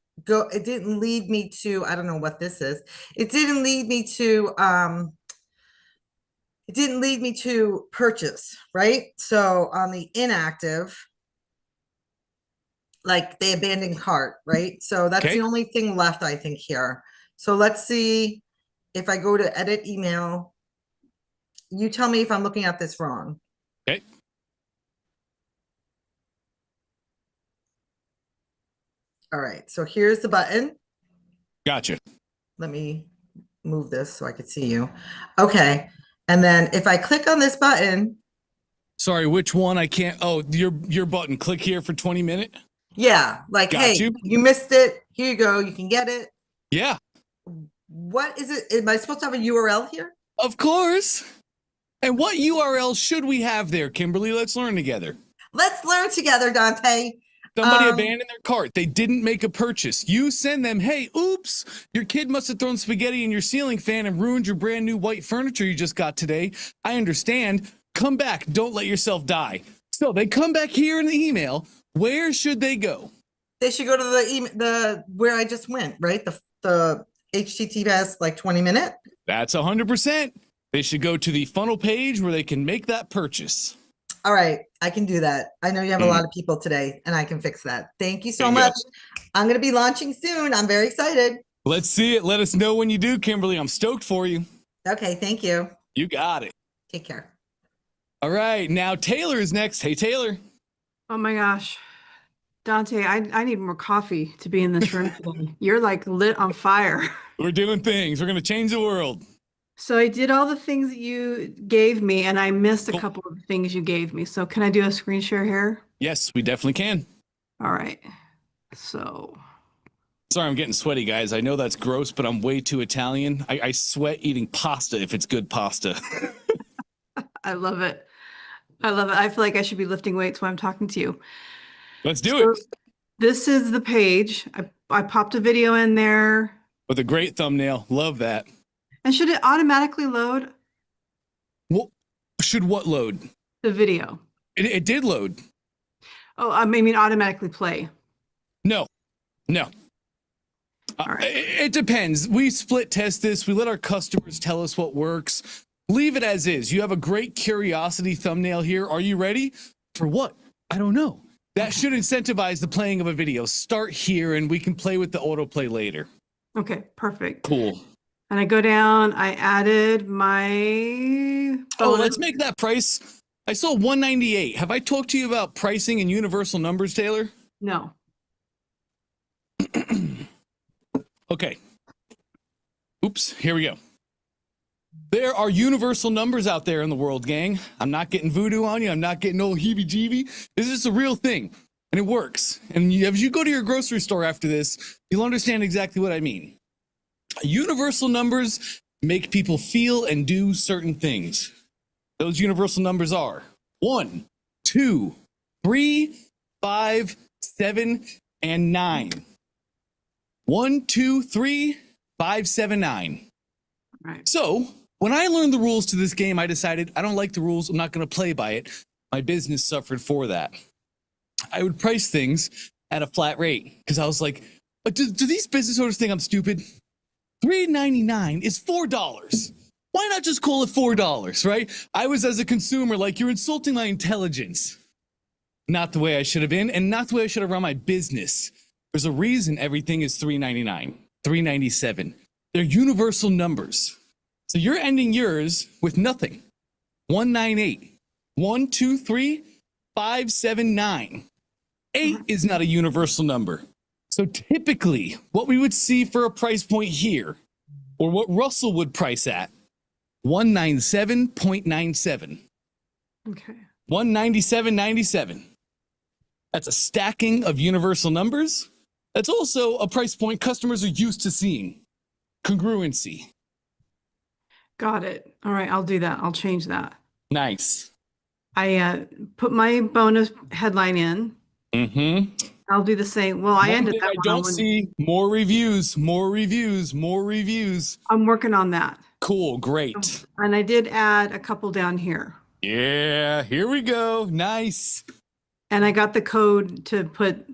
lead me to, I don't know what this is. It didn't lead me to purchase, right? So on the inactive, like the abandoned cart, right? So that's the only thing left, I think, here. So let's see if I go to edit email. You tell me if I'm looking at this wrong. Okay. All right. So here's the button. Gotcha. Let me move this so I can see you. Okay. And then if I click on this button. Sorry, which one? I can't. Oh, your button. Click here for 20 minutes. Yeah. Like, hey, you missed it. Here you go. You can get it. Yeah. What is it? Am I supposed to have a URL here? Of course. And what URL should we have there, Kimberly? Let's learn together. Let's learn together, Dante. Somebody abandoned their cart. They didn't make a purchase. You send them, hey, oops, your kid must have thrown spaghetti in your ceiling fan and ruined your brand new white furniture you just got today. I understand. Come back. Don't let yourself die. So they come back here in the email. Where should they go? They should go to the where I just went, right? The HTTPS like 20 minute. That's 100%. They should go to the funnel page where they can make that purchase. All right. I can do that. I know you have a lot of people today and I can fix that. Thank you so much. I'm going to be launching soon. I'm very excited. Let's see it. Let us know when you do, Kimberly. I'm stoked for you. Okay. Thank you. You got it. Take care. All right. Now Taylor is next. Hey, Taylor. Oh my gosh. Dante, I need more coffee to be in this room today. You're like lit on fire. We're doing things. We're going to change the world. So I did all the things that you gave me and I missed a couple of the things you gave me. So can I do a screen share here? Yes, we definitely can. All right. So. Sorry, I'm getting sweaty, guys. I know that's gross, but I'm way too Italian. I sweat eating pasta if it's good pasta. I love it. I love it. I feel like I should be lifting weights when I'm talking to you. Let's do it. This is the page. I popped a video in there. With a great thumbnail. Love that. And should it automatically load? Well, should what load? The video. It did load. Oh, I mean automatically play. No. All right. It depends. We split test this. We let our customers tell us what works. Leave it as is. You have a great curiosity thumbnail here. Are you ready? For what? I don't know. That should incentivize the playing of a video. Start here and we can play with the autoplay later. Okay, perfect. Cool. And I go down, I added my Oh, bonus. let's make that price. I saw 198. Have I talked to you about pricing and universal numbers, Taylor? No. Okay. Oops, here we go. There are universal numbers out there in the world, gang. I'm not getting voodoo on you. I'm not getting old heebie-jeebie. This is just a real thing, and it works. And as you go to your grocery store after this, you'll understand exactly what I mean. Universal numbers make people feel and do certain things. Those universal numbers are 1, 2, 3, 5, 7, and 9. 1, 2, 3, 5, 7, 9. Right. So when I learned the rules to this game, I decided I don't like the rules. I'm not going to play by it. My business suffered for that. I would price things at a flat rate because I was like, do these business owners think I'm stupid? $3.99 is $4. Why not just call it $4, right? I was, as a consumer, like, you're insulting my intelligence. Not the way I should have been, and not the way I should have run my business. There's a reason everything is $3.99, $3.97. They're universal numbers. So you're ending yours with nothing. 198. 1, 2, 3, 5, 7, 9. 8 is not a universal number. So typically, what we would see for a price point here, or what Russell would price at, 197.97. Okay. 197.97. That's a stacking of universal numbers. That's also a price point customers are used to seeing. Congruency. Got it. All right, I'll do that. I'll change that. Nice. I put my bonus headline in. Mm-hmm. I'll do the same. Well, I ended that I one. don't see more reviews, more reviews, more reviews. I'm working on that. Cool, great. And I did add a couple down here. Yeah, here we go. Nice. And I got the code to put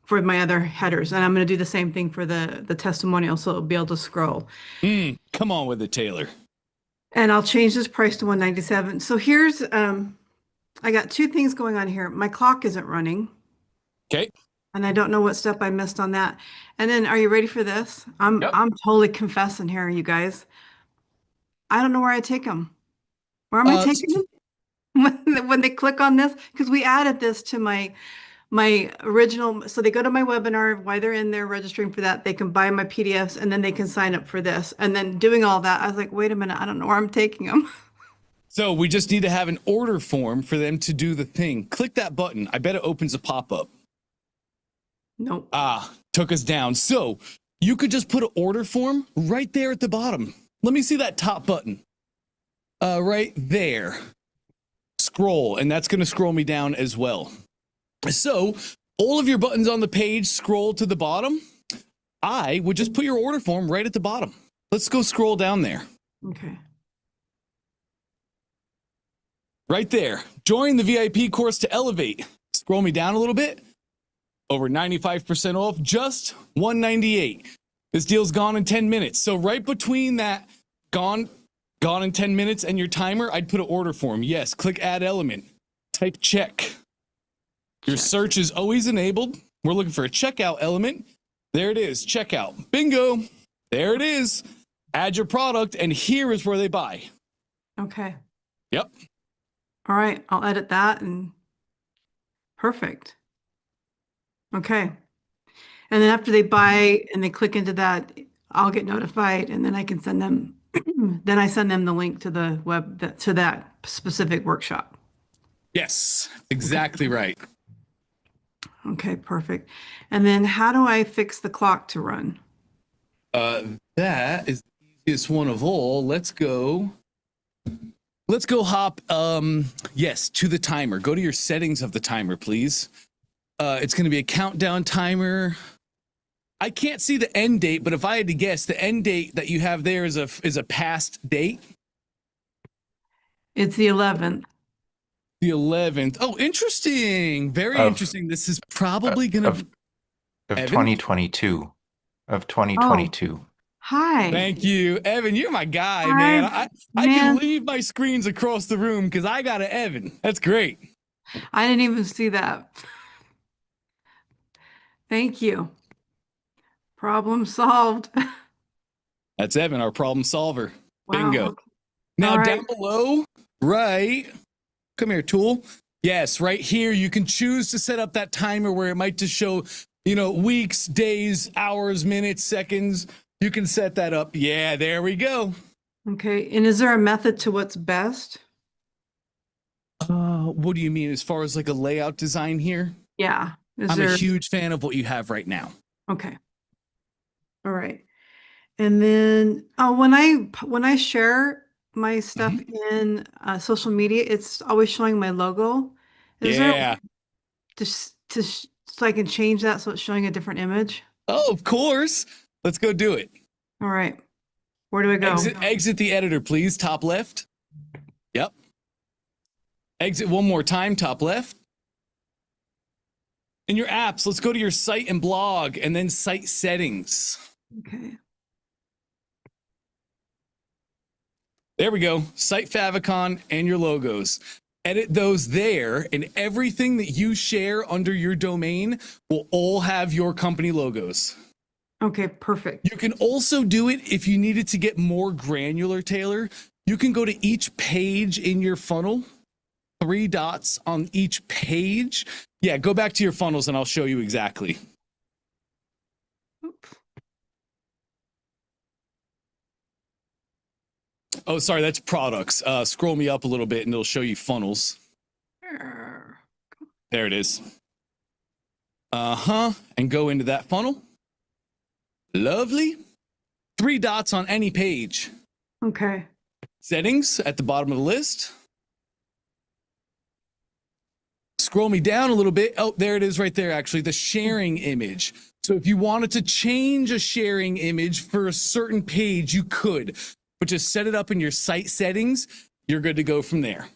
for my other headers. And I'm going to do the same thing for the testimonial, so it'll be able to scroll. Come on with it, Taylor. And I'll change this price to 197. So here's, I got two things going on here. My clock isn't running. Okay. And I don't know what step I missed on that. And then, are you ready for this? I'm totally confessing here, you guys. I don't know where I take them. Where am I taking them? When they click on this, because we added this to my original, so they go to my webinar, while they're in there registering for that, they can buy my PDFs and then they can sign up for this. And then doing all that, I was like, wait a minute, I don't know where I'm taking them. So we just need to have an order form for them to do the thing. Click that button. I bet it opens a pop-up. Nope. Took us down. So you could just put an order form right there at the bottom. Let me see that top button. Right there. Scroll, and that's going to scroll me down as well. So all of your buttons on the page scroll to the bottom. I would just put your order form right at the bottom. Let's go scroll down there. Okay. Right there. Join the VIP course to elevate. Scroll me down a little bit. Over 95% off, just $198. This deal's gone in 10 minutes. So right between that gone in 10 minutes and your timer, I'd put an order form. Yes, click add element. Type check. Your search is always enabled. We're looking for a checkout element. There it is, checkout. Bingo. There it is. Add your product, and here is where they buy. Okay. Yep. All right, I'll edit that and perfect. Okay. And then after they buy and they click into that, I'll get notified and then I can send them, then I send them the link to the web, to that specific workshop. Yes, exactly right. Okay, perfect. And then how do I fix the clock to run? That is the easiest one of all. Let's go hop, yes, to the timer. Go to your settings of the timer, please. It's going to be a countdown timer. I can't see the end date, but if I had to guess, the end date that you have there is a past date. It's the 11th. The 11th. Oh, interesting. Very interesting. This is probably going to of 2022. Of 2022. Oh, hi. Thank you, Evan. You're my guy, Hi, man. I can man. leave my screens across the room because I got an Evan. That's great. I didn't even see that. Thank you. Problem solved. That's Evan, our problem solver. Wow. Bingo. Okay. Now All right. down below, right? Come here, tool. Yes, right here, you can choose to set up that timer where it might just show, weeks, days, hours, minutes, seconds. You can set that up. Yeah, there we go. Okay. And is there a method to what's best? What do you mean as far as like a layout design here? Yeah. I'm a huge fan of what you have right now. Okay. All right. And then when I share my stuff in social media, it's always showing my logo. Is there so I can change that so it's showing a different image? Oh, of course. Let's go do it. All right. Where do I go? Exit the editor, please. Top left. Yep. Exit one more time, top left. In your apps, let's go to your site and blog and then site settings. Okay. There we go. Site favicon and your logos. Edit those there, and everything that you share under your domain will all have your company logos. Okay, perfect. You can also do it if you needed to get more granular, Taylor. You can go to each page in your funnel, 3 dots on each page. Yeah, go back to your funnels and I'll show you exactly. Oh, sorry, that's products. Scroll me up a little bit and it'll show you funnels. There it is. And go into that funnel. Lovely. 3 dots on any page. Okay. Settings at the bottom of the list. Scroll me down a little bit. Oh, there it is right there, actually, the sharing image. So if you wanted to change a sharing image for a certain page, you could. But just set it up in your site settings. You're good to go from there.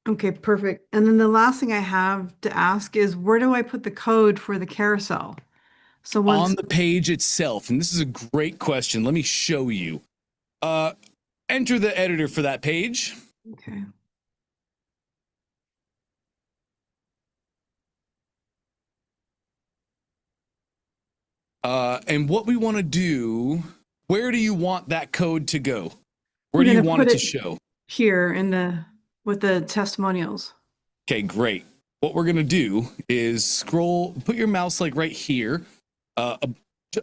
Okay, perfect. And then the last thing I have to ask is, where do I put the code for the carousel? So once on the page itself, and this is a great question. Let me show you. Enter the editor for that page. Okay. And what we want to do, where do you want that code to go? Where do you want it to show? Here in with the testimonials. Okay, great. What we're going to do is scroll, put your mouse like right here,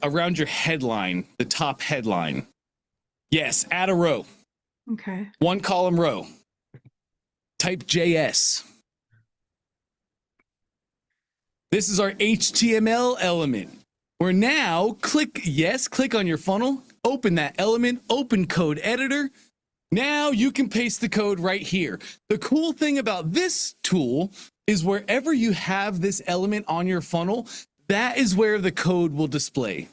around your headline, the top headline. Yes, add a row. Okay. 1 column row. Type JS. This is our HTML element. Where now click on your funnel, open that element, open code editor. Now you can paste the code right here. The cool thing about this tool is wherever you have this element on your funnel, that is where the code will display.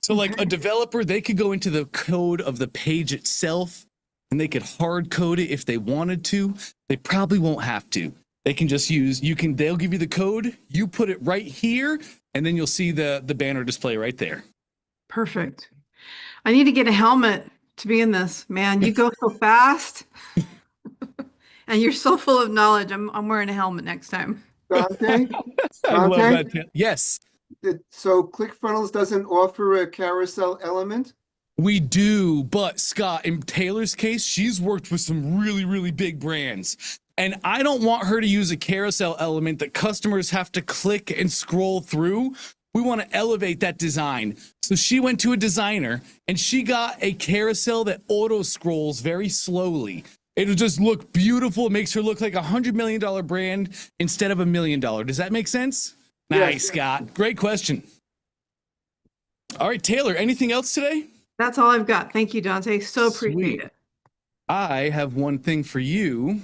So like a developer, they could go into the code of the page itself and they could hard code it if they wanted to. They probably won't have to. They can just use, they'll give you the code, you put it right here, and then you'll see the banner display right there. Perfect. I need to get a helmet to be in this. Man, you go so fast. And you're so full of knowledge. I'm wearing a helmet next time. Dante? I love that. Yes. So ClickFunnels doesn't offer a carousel element? We do, but Scott, in Taylor's case, she's worked with some really, really big brands. And I don't want her to use a carousel element that customers have to click and scroll through. We want to elevate that design. So she went to a designer and she got a carousel that auto scrolls very slowly. It'll just look beautiful. It makes her look like $100 million brand instead of $1 million. Does that make sense? Nice, Yes. Scott. Great question. All right, Taylor, anything else today? That's all I've got. Thank you, Dante. So appreciate Sweet. it. I have one thing for you.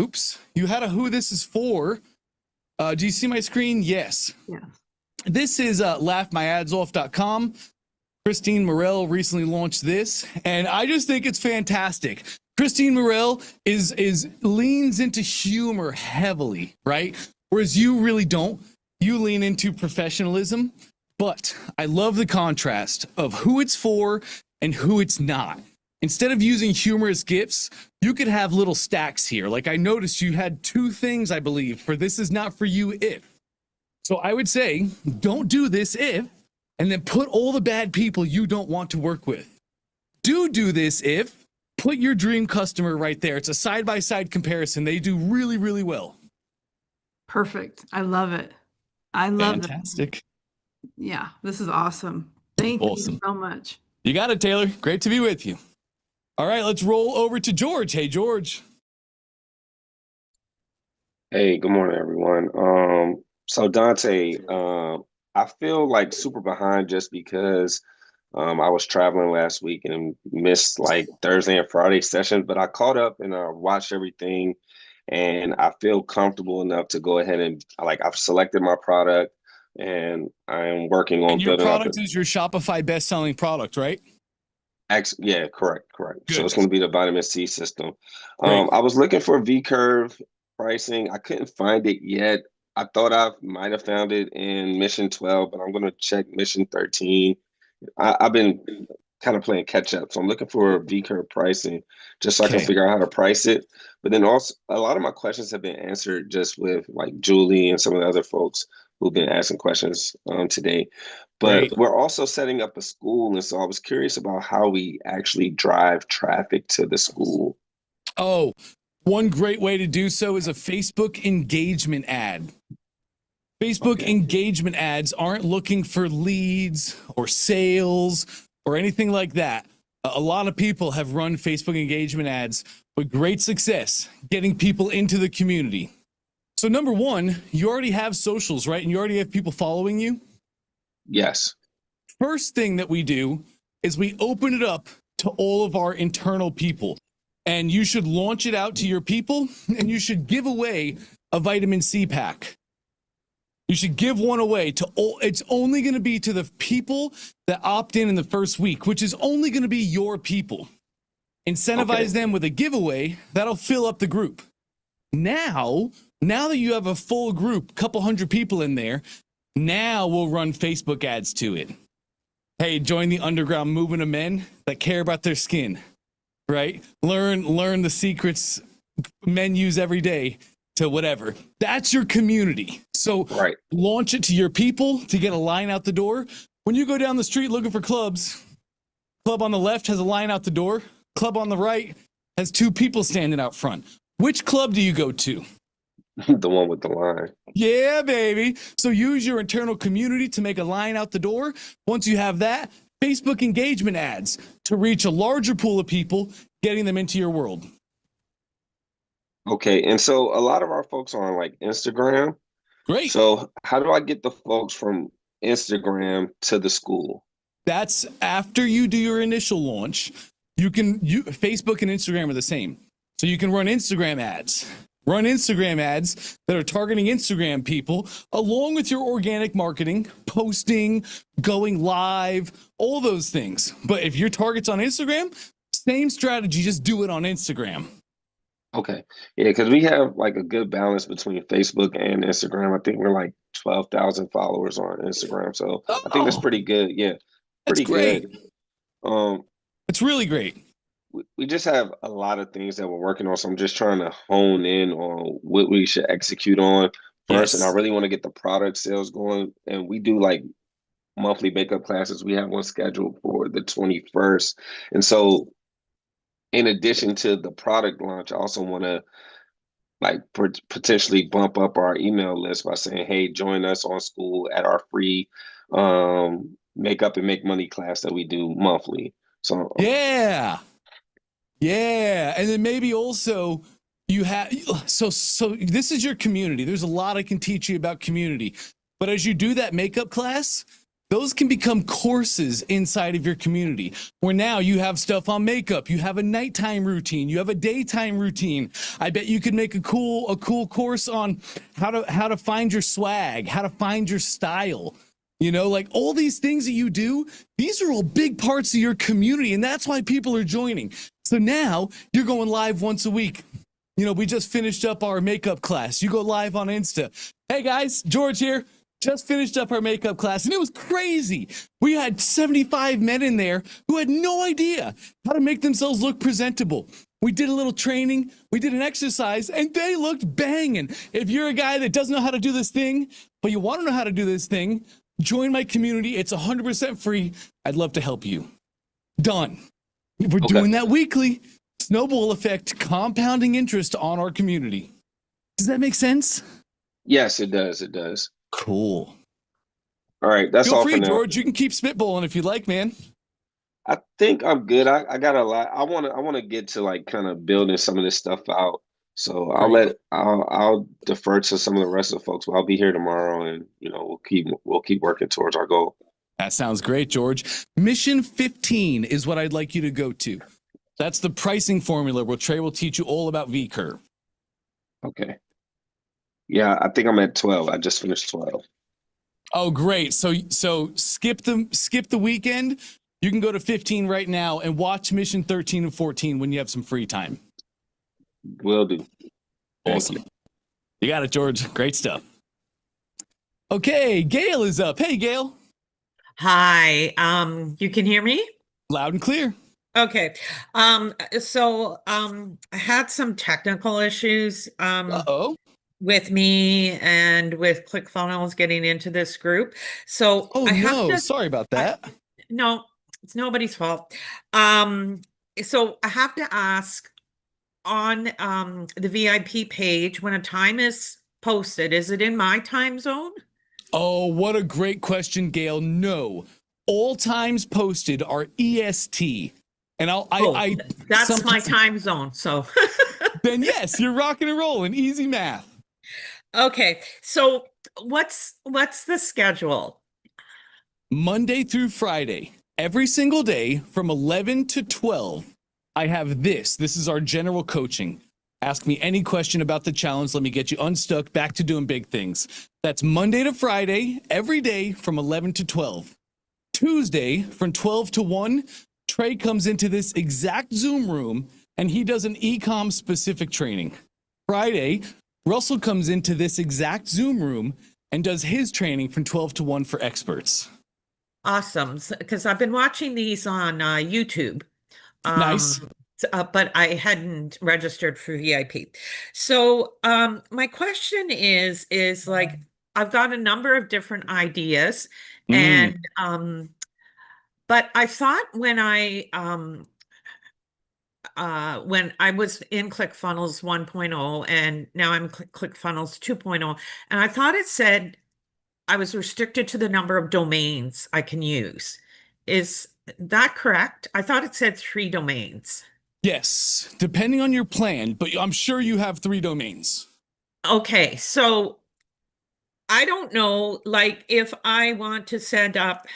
Oops, you had a who this is for. Do you see my screen? Yes. Yeah. This is laughmyadsoff.com. Christine Morel recently launched this, and I just think it's fantastic. Christine Morel leans into humor heavily, right? Whereas you really don't. You lean into professionalism, but I love the contrast of who it's for and who it's not. Instead of using humorous GIFs, you could have little stacks here. Like I noticed you had 2 things, I believe, for this is not for you if. So I would say, don't do this if, and then put all the bad people you don't want to work with. Do this if put your dream customer right there. It's a side-by-side comparison. They do really, really well. Perfect. I love it. I love it. Fantastic. Yeah, this is awesome. Thank you so much. You got it, Taylor. Great to be with you. All right, let's roll over to George. Hey, George. Hey, good morning, everyone. So Dante, I feel like super behind just because I was traveling last week and missed like Thursday and Friday sessions, but I caught up and watched everything, and I feel comfortable enough to go ahead and I've selected my product and I'm working on your building product is your Shopify best-selling product, right? Yeah, correct. Good. So it's going to be the vitamin C system. I was looking for V-curve pricing. I couldn't find it yet. I thought I might have found it in Mission 12, but I'm going to check Mission 13. I've been kind of playing catch up. So I'm looking for V-curve pricing just so I can figure out how to price it. But then also a lot of my questions have been answered just with like Julie and some of the other folks who've been asking questions today. But we're also setting up a school. And so I was curious about how we actually drive traffic to the school. Oh, one great way to do so is a Facebook engagement ad. Facebook engagement ads aren't looking for leads or sales or anything like that. A lot of people have run Facebook engagement ads with great success, getting people into the community. So number one, you already have socials, right? And you already have people following you? Yes. First thing that we do is we open it up to all of our internal people. And you should launch it out to your people, and you should give away a vitamin C pack. You should give one away to all. It's only going to be to the people that opt in the first week, which is only going to be your people. Incentivize them with a giveaway that'll fill up the group. Now that you have a full group, couple hundred people in there, now we'll run Facebook ads to it. Hey, join the underground movement of men that care about their skin, right? Learn the secrets men use every day to whatever. That's your community. So launch it to your people to get a line out the door. When you go down the street looking for clubs, club on the left has a line out the door. Club on the right has two people standing out front. Which club do you go to? The one with the line. Yeah, baby. So use your internal community to make a line out the door. Once you have that, Facebook engagement ads to reach a larger pool of people, getting them into your world. Okay. And so a lot of our folks are on like Instagram. Great. So how do I get the folks from Instagram to the school? That's after you do your initial launch. Facebook and Instagram are the same. So you can run Instagram ads. Run Instagram ads that are targeting Instagram people along with your organic marketing, posting, going live, all those things. But if your target's on Instagram, same strategy, just do it on Instagram. Okay. Yeah, because we have like a good balance between Facebook and Instagram. I think we're like 12,000 followers on Instagram. So I think that's pretty good. Yeah. Pretty good. It's really great. We just have a lot of things that we're working on. So I'm just trying to hone in on what we should execute on first. And I really want to get the product sales going. And we do like monthly makeup classes. We have one scheduled for the 21st. And so in addition to the product launch, I also want to like potentially bump up our email list by saying, hey, join us on school at our free makeup and make money class that we do monthly. So yeah. And then maybe also you have, so this is your community. There's a lot I can teach you about community, but as you do that makeup class, those can become courses inside of your community where now you have stuff on makeup. You have a nighttime routine. You have a daytime routine. I bet you could make a cool course on how to find your swag, how to find your style. You know, like all these things that you do, these are all big parts of your community. And that's why people are joining. So now you're going live once a week. You know, we just finished up our makeup class. You go live on Insta. Hey guys, George here. Just finished up our makeup class and it was crazy. We had 75 men in there who had no idea how to make themselves look presentable. We did a little training, we did an exercise, and they looked banging. If you're a guy that doesn't know how to do this thing, but you want to know how to do this thing, Join my community. It's 100% free. I'd love to help you. Done. We're doing that weekly. Snowball effect, compounding interest on our community. Does that make sense? Yes, it does. It does. Cool. All right, that's Feel all free, for now. George. You can keep spitballing if you like, man. I think I'm good. I got a lot. I wanna get to like kind of building some of this stuff out. So I'll defer to some of the rest of the folks. But I'll be here tomorrow, and we'll keep working towards our goal. That sounds great, George. Mission 15 is what I'd like you to go to. That's the pricing formula where Trey will teach you all about V-curve. Okay. Yeah, I think I'm at 12. I just finished 12. Oh, great. So skip the weekend. You can go to 15 right now and watch Mission 13 and 14 when you have some free time. Will do. Awesome. You got it, George. Great stuff. Okay, Gail is up. Hey, Gail. Hi. You can hear me? Loud and clear. Okay. So I had some technical issues with me and with ClickFunnels getting into this group. So sorry about that. No, it's nobody's fault. So I have to ask on the VIP page when a time is posted, is it in my time zone? Oh, what a great question, Gail. No, all times posted are EST. And that's my time zone. So then yes, you're rocking and rolling. Easy math. Okay. So what's the schedule? Monday through Friday, every single day from 11 to 12, I have this. This is our general coaching. Ask me any question about the challenge. Let me get you unstuck, back to doing big things. That's Monday to Friday, every day from 11 to 12. Tuesday from 12 to 1, Trey comes into this exact Zoom room and he does an e-com specific training. Friday, Russell comes into this exact Zoom room and does his training from 12 to 1 for experts. Awesome. Because I've been watching these on YouTube. Nice. But I hadn't registered for VIP. So my question is like, I've got a number of different ideas and but I thought when I was in ClickFunnels 1.0 and now I'm ClickFunnels 2.0, and I thought it said I was restricted to the number of domains I can use. Is that correct? I thought it said 3 domains. Yes, depending on your plan, but I'm sure you have 3 domains. Okay, so I don't know, like if I want to set up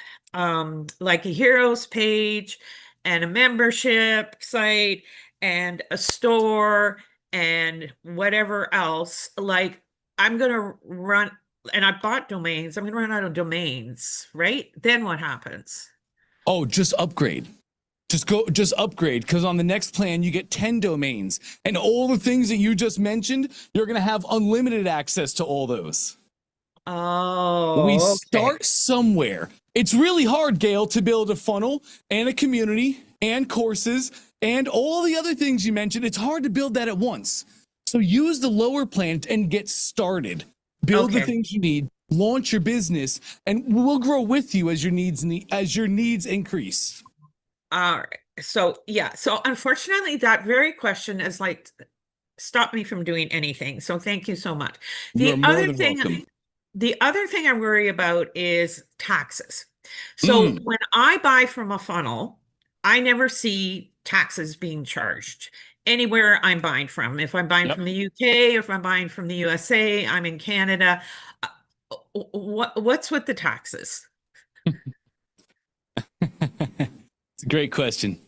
like a heroes page and a membership site and a store and whatever else, like I'm going to run, and I bought domains, I'm going to run out of domains, right? Then what happens? Oh, just upgrade. Just upgrade, because on the next plan, you get 10 domains. And all the things that you just mentioned, you're going to have unlimited access to all those. Oh, we start somewhere. It's really hard, Gail, to build a funnel and a community and courses and all the other things you mentioned. It's hard to build that at once. So use the lower plan and get started. Build the things you need, launch your business, and we'll grow with you as your needs increase. All right. So yeah. So unfortunately, that very question is like stopped me from doing anything. So thank you so much. You're more than welcome. The other thing I worry about is taxes. So when I buy from a funnel, I never see taxes being charged anywhere I'm buying from. If I'm buying from the UK, if I'm buying from the USA, I'm in Canada. What's with the taxes? It's a great question.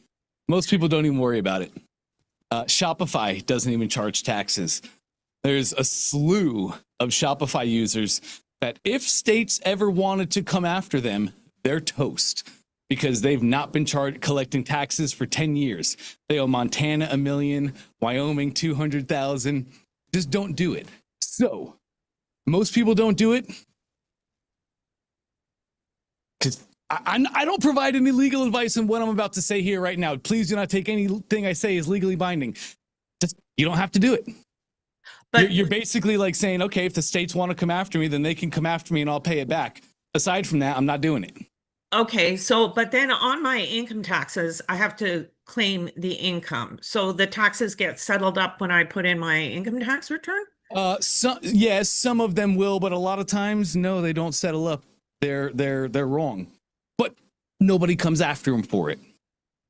Most people don't even worry about it. Shopify doesn't even charge taxes. There's a slew of Shopify users that if states ever wanted to come after them, they're toast because they've not been collecting taxes for 10 years. They owe Montana $1 million, Wyoming $200,000. Just don't do it. So most people don't do it because I don't provide any legal advice in what I'm about to say here right now. Please do not take anything I say as legally binding. Just, you don't have to do it. But you're basically like saying, okay, if the states want to come after me, then they can come after me and I'll pay it back. Aside from that, I'm not doing it. Okay, so but then on my income taxes, I have to claim the income. So the taxes get settled up when I put in my income tax return? Yes, some of them will, but a lot of times, no, they don't settle up. They're wrong. But nobody comes after them for it.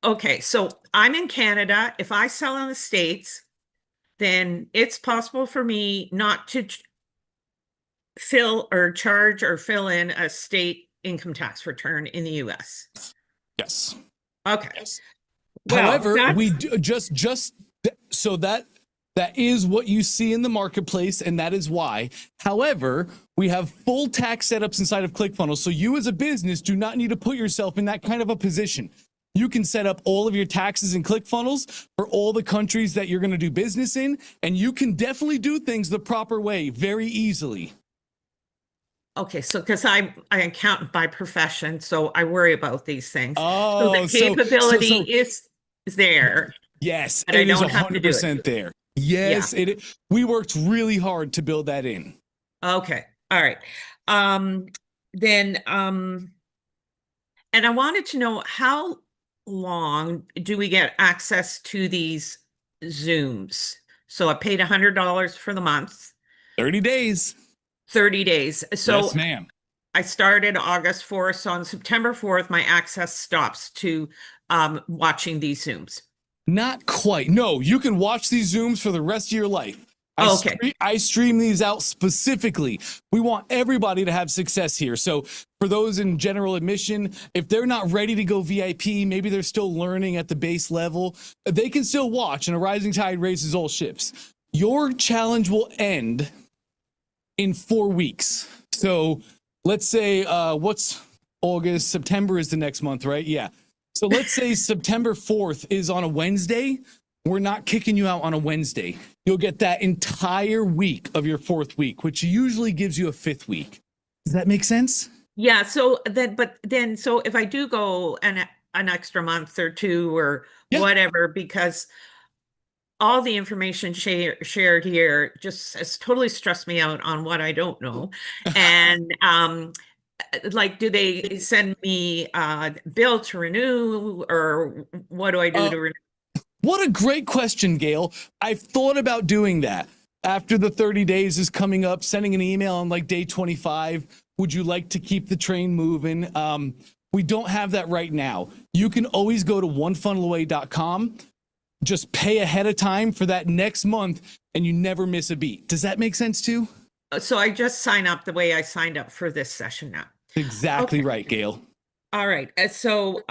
Okay, so I'm in Canada. If I sell in the States, then it's possible for me not to fill in a state income tax return in the US. Yes. Okay. Yes. Well, however, we do so that is what you see in the marketplace, and that is why. However, we have full tax setups inside of ClickFunnels, so you as a business do not need to put yourself in that kind of a position. You can set up all of your taxes in ClickFunnels for all the countries that you're going to do business in, and you can definitely do things the proper way very easily. Okay, so because I'm an accountant by profession, so I worry about these things. Oh, so the capability is there. Yes, and I it is don't have to do it. 100% there. Yes, Yeah. We worked really hard to build that in. Okay, all right. And I wanted to know, how long do we get access to these Zooms? So I paid $100 for the month. 30 days. 30 days. So yes, ma'am. I started August 4th. So on September 4th, my access stops to watching these Zooms. Not quite. No, you can watch these Zooms for the rest of your life. I stream these out specifically. We want everybody to have success here. So for those in general admission, if they're not ready to go VIP, maybe they're still learning at the base level, they can still watch, and a rising tide raises all ships. Your challenge will end in 4 weeks. So let's say what's August, September is the next month, right? Yeah. So let's say September 4th is on a Wednesday. We're not kicking you out on a Wednesday. You'll get that entire week of your 4th week, which usually gives you a 5th week. Does that make sense? Yeah. So if I do go an extra month or two or whatever, because all the information shared here just has totally stressed me out on what I don't know. And like, do they send me a bill to renew, or what do I do to renew? What a great question, Gail. I've thought about doing that. After the 30 days is coming up, sending an email on like day 25. Would you like to keep the train moving? We don't have that right now. You can always go to onefunnelaway.com. Just pay ahead of time for that next month, and you never miss a beat. Does that make sense too? So I just sign up the way I signed up for this session now. Exactly right, Gail. All right. So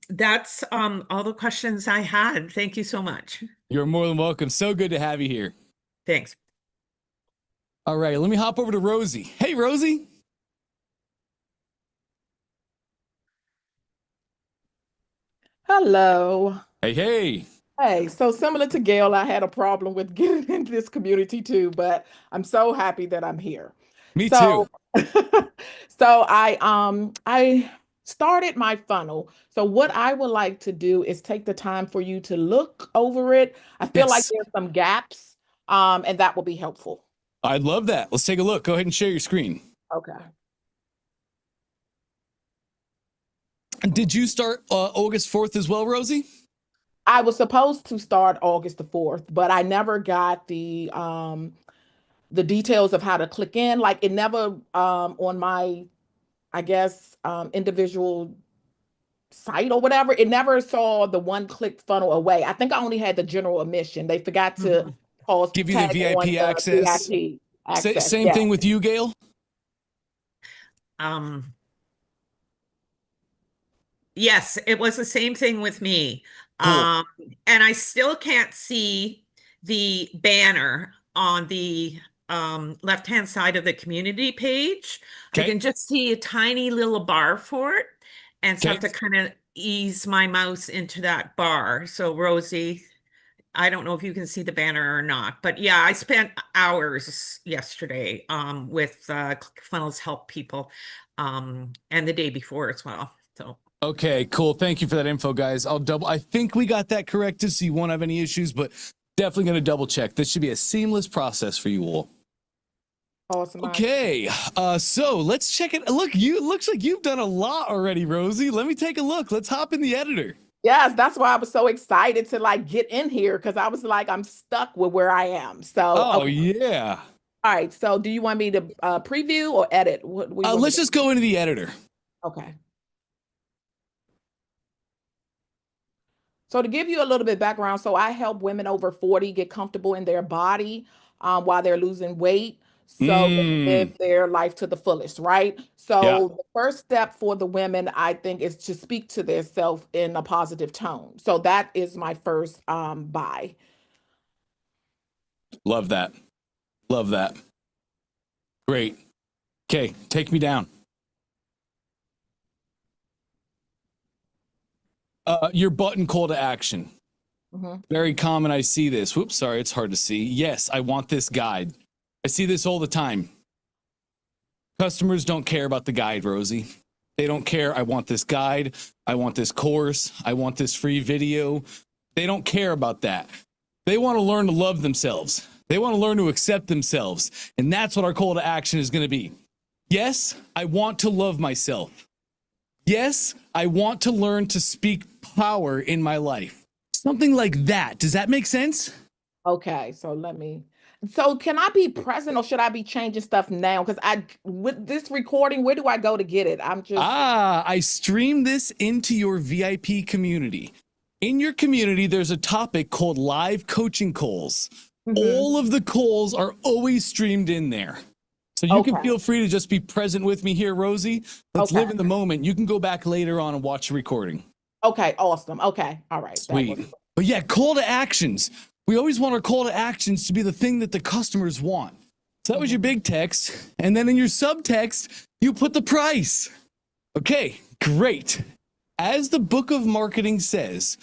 that's all the questions I had. Thank you so much. You're more than welcome. So good to have you here. Thanks. All right. Let me hop over to Rosie. Hey, Rosie. Hello. Hey, hey. Hey, so similar to Gail, I had a problem with getting into this community too, but I'm so happy that I'm here. Me too. So I started my funnel. So what I would like to do is take the time for you to look over it. I feel like there's some gaps, and that will be helpful. I'd love that. Let's take a look. Go ahead and share your screen. Okay. Did you start August 4th as well, Rosie? I was supposed to start August the 4th, but I never got the details of how to click in. Like, it never on my, I guess, individual site or whatever, it never saw the one-click funnel away. I think I only had the general admission. They forgot to give you the VIP access. VIP access. Same thing with you, Gail? Yes, it was the same thing with me. Cool. And I still can't see the banner on the left-hand side of the community page. I can just see a tiny little bar for it. And so I have to kind of ease my mouse into that bar. So Rosie, I don't know if you can see the banner or not, but yeah, I spent hours yesterday with ClickFunnels Help people and the day before as well. So. Okay, cool. Thank you for that info, guys. I think we got that corrected, so you won't have any issues, but definitely going to double check. This should be a seamless process for you all. Awesome. Okay, so let's check it. Look, looks like you've done a lot already, Rosie. Let me take a look. Let's hop in the editor. Yes, that's why I was so excited to like get in here because I was like, I'm stuck with where I am. So, okay. Yeah. All right. So, do you want me to preview or edit? Let's just go into the editor. Okay. So to give you a little bit of background, so I help women over 40 get comfortable in their body while they're losing weight. So they live their life to the fullest, right? So the first step for the women, I think, is to speak to their self in a positive tone. So that is my first buy. Love that. Love that. Great. Okay, take me down. Your button call to action. Very common. I see this. Whoops, sorry, it's hard to see. Yes, I want this guide. I see this all the time. Customers don't care about the guide, Rosie. They don't care. I want this guide. I want this course. I want this free video. They don't care about that. They want to learn to love themselves. They want to learn to accept themselves. And that's what our call to action is going to be. Yes, I want to love myself. Yes, I want to learn to speak power in my life. Something like that. Does that make sense? Okay, so can I be present or should I be changing stuff now? Because with this recording, where do I go to get it? I stream this into your VIP community. In your community, there's a topic called live coaching calls. All of the calls are always streamed in there. So you can feel free to just be present with me here, Rosie. Let's live in the moment. You can go back later on and watch the recording. Okay, awesome. Okay, all right. Sweet. But yeah, call to actions. We always want our call to actions to be the thing that the customers want. So that was your big text. And then in your subtext, you put the price. Okay, great. As the book of marketing says,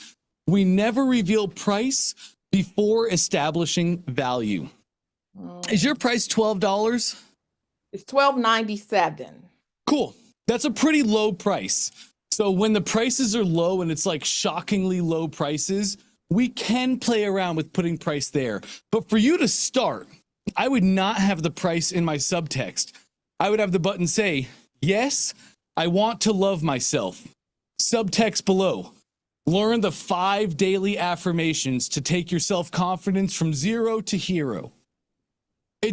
we never reveal price before establishing value. Is your price $12? It's $12.97. Cool. That's a pretty low price. So when the prices are low and it's like shockingly low prices, we can play around with putting price there. But for you to start, I would not have the price in my subtext. I would have the button say, yes, I want to love myself. Subtext below, learn the 5 daily affirmations to take your self-confidence from 0 to hero. They're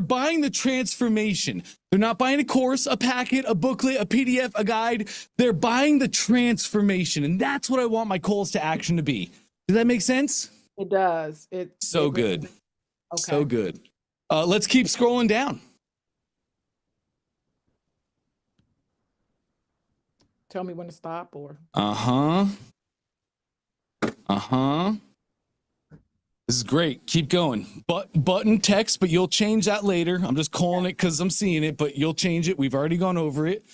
buying the transformation. They're not buying a course, a packet, a booklet, a PDF, a guide. They're buying the transformation. And that's what I want my calls to action to be. Does that make sense? It does. So good. Okay. So good. Let's keep scrolling down. Tell me when to stop or. This is great. Keep going. Button text, but you'll change that later. I'm just calling it because I'm seeing it, but you'll change it. We've already gone over it.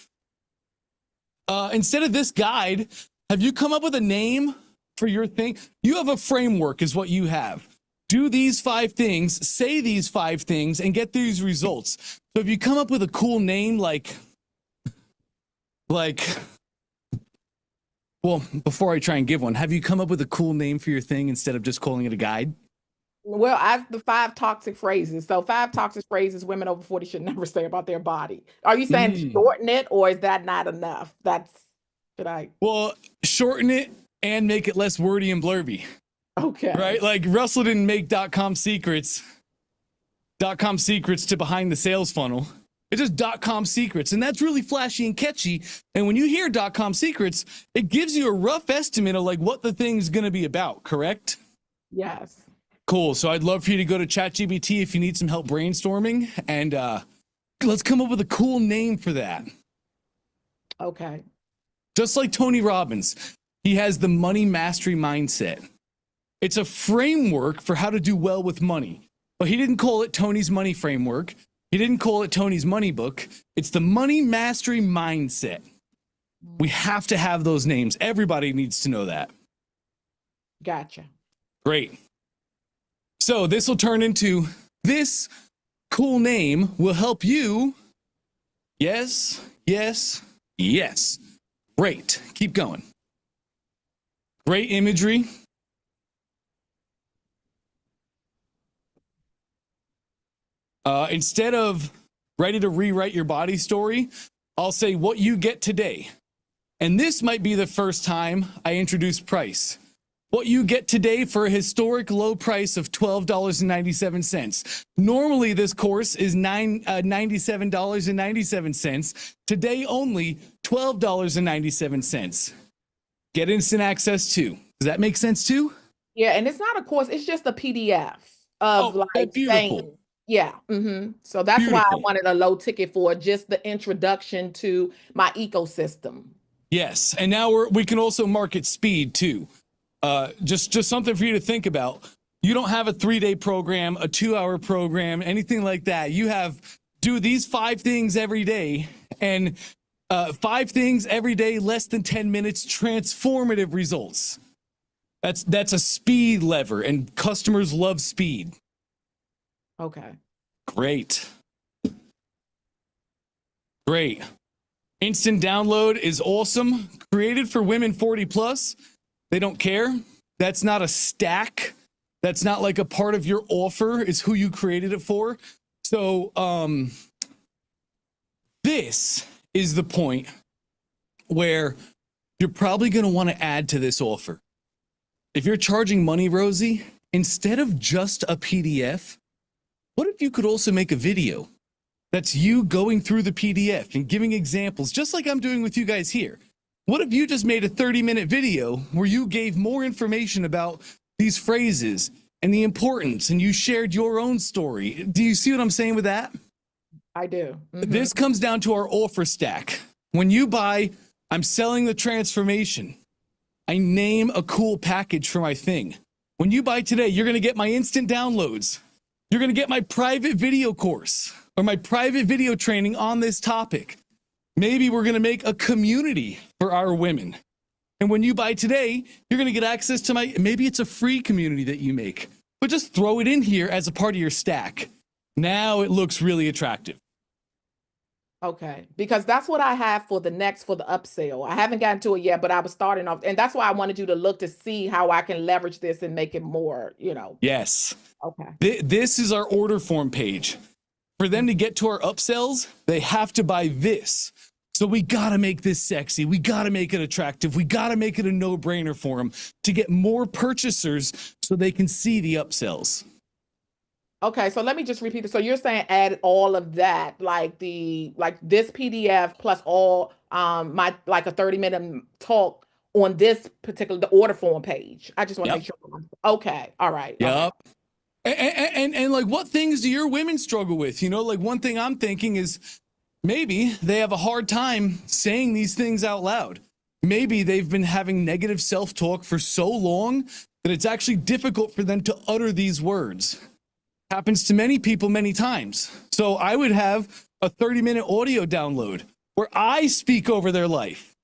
Instead of this guide, have you come up with a name for your thing? You have a framework is what you have. Do these 5 things, say these 5 things, and get these results. So if you come up with a cool name well, before I try and give one, have you come up with a cool name for your thing instead of just calling it a guide? Well, I've the 5 toxic phrases. So 5 toxic phrases women over 40 should never say about their body. Are you saying shorten it or is that not enough? Well, shorten it and make it less wordy and blurby. Okay. Right? Like Russell didn't make .com secrets to behind the sales funnel. It's just .com secrets. And that's really flashy and catchy. And when you hear .com secrets, it gives you a rough estimate of like what the thing's going to be about, correct? Yes. Cool. So I'd love for you to go to ChatGPT if you need some help brainstorming, and let's come up with a cool name for that. Okay. Just like Tony Robbins, he has the money mastery mindset. It's a framework for how to do well with money, but he didn't call it Tony's money framework. He didn't call it Tony's money book. It's the money mastery mindset. We have to have those names. Everybody needs to know that. Gotcha. Great. So this will turn into this cool name will help you. Yes, yes, yes. Great. Keep going. Great imagery. Instead of ready to rewrite your body story, I'll say what you get today. And this might be the first time I introduce price. What you get today for a historic low price of $12.97. Normally, this course is $97.97. Today only, $12.97. Get instant access too. Does that make sense too? Yeah, and it's not a course, it's just a PDF of like beautiful. saying, yeah. So that's why I Beautiful. wanted a low ticket for just the introduction to my ecosystem. Yes, and now we can also market speed too. Just something for you to think about. You don't have a 3-day program, a 2-hour program, anything like that. You have do these 5 things every day, and 5 things every day, less than 10 minutes, transformative results. That's a speed lever, and customers love speed. Okay. Great. Instant download is awesome. Created for women 40 plus. They don't care. That's not a stack. That's not like a part of your offer. It's who you created it for. So this is the point where you're probably going to want to add to this offer. If you're charging money, Rosie, instead of just a PDF, what if you could also make a video? That's you going through the PDF and giving examples, just like I'm doing with you guys here. What if you just made a 30-minute video where you gave more information about these phrases and the importance, and you shared your own story? Do you see what I'm saying with that? I do. This comes down to our offer stack. When you buy, I'm selling the transformation. I name a cool package for my thing. When you buy today, you're going to get my instant downloads. You're going to get my private video course or my private video training on this topic. Maybe we're going to make a community for our women. And when you buy today, you're going to get access to maybe it's a free community that you make, but just throw it in here as a part of your stack. Now it looks really attractive. Okay, because that's what I have for the upsell. I haven't gotten to it yet, but I was starting off, and that's why I wanted you to look to see how I can leverage this and make it more, Yes. Okay. This is our order form page. For them to get to our upsells, they have to buy this. So we got to make this sexy. We got to make it attractive. We got to make it a no-brainer for them to get more purchasers so they can see the upsells. Okay, so let me just repeat it. So you're saying add all of that, like this PDF plus all my like a 30-minute talk on this particular the order form page. I just want to make sure. Okay, all right. Yep. Okay. And like, what things do your women struggle with? Like one thing I'm thinking is maybe they have a hard time saying these things out loud. Maybe they've been having negative self-talk for so long that it's actually difficult for them to utter these words. Happens to many people many times. So I would have a 30-minute audio download where I speak over their life.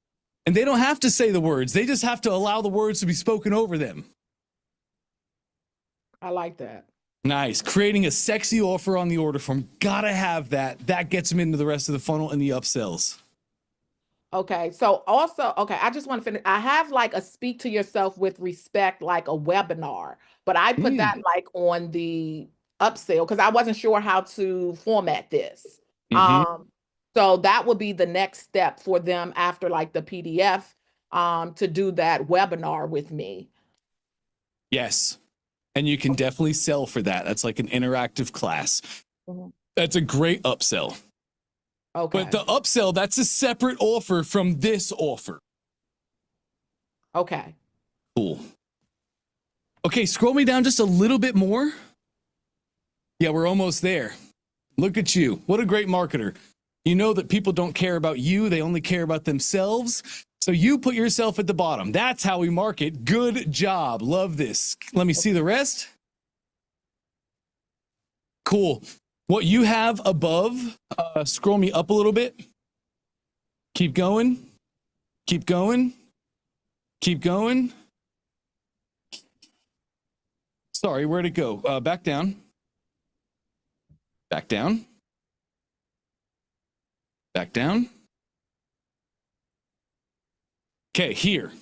And they don't have to say the words. They just have to allow the words to be spoken over them. I like that. Nice. Creating a sexy offer on the order form. Gotta have that. That gets them into the rest of the funnel and the upsells. Okay. So also, I just want to finish. I have like a speak to yourself with respect, like a webinar, but I put that like on the upsell because I wasn't sure how to format this. So that would be the next step for them after like the PDF to do that webinar with me. Yes. And you can definitely sell for that. That's like an interactive class. That's a great upsell. Okay. But the upsell, that's a separate offer from this offer. Okay. Cool. Okay, scroll me down just a little bit more. Yeah, we're almost there. Look at you. What a great marketer. You know that people don't care about you. They only care about themselves. So you put yourself at the bottom. That's how we market. Good job. Love this. Let me see the rest. Cool. What you have above, scroll me up a little bit. Keep going. Keep going. Keep going. Sorry, where'd it go? Back down. Back down. Back down. Okay, here.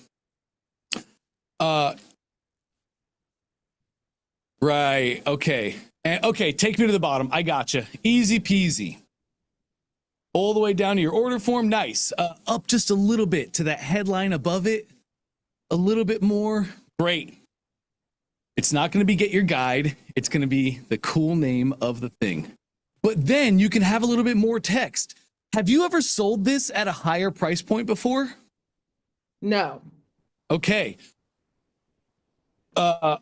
Right, okay. And okay, take me to the bottom. I gotcha. Easy peasy. All the way down to your order form. Nice. Up just a little bit to that headline above it. A little bit more. Great. It's not going to be get your guide. It's going to be the cool name of the thing. But then you can have a little bit more text. Have you ever sold this at a higher price point before? No. Okay. I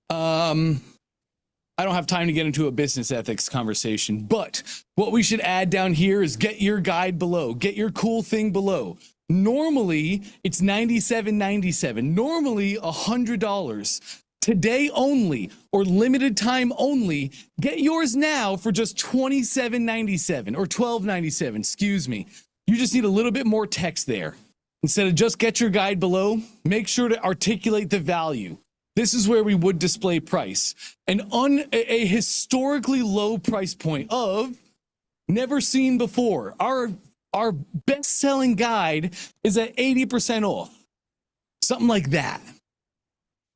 don't have time to get into a business ethics conversation, but what we should add down here is get your guide below, get your cool thing below. Normally, it's $97.97. Normally, $100. Today only, or limited time only, get yours now for just $27.97 or $12.97, excuse me. You just need a little bit more text there. Instead of just get your guide below, make sure to articulate the value. This is where we would display price. A historically low price point of never seen before. Our best-selling guide is at 80% off. Something like that.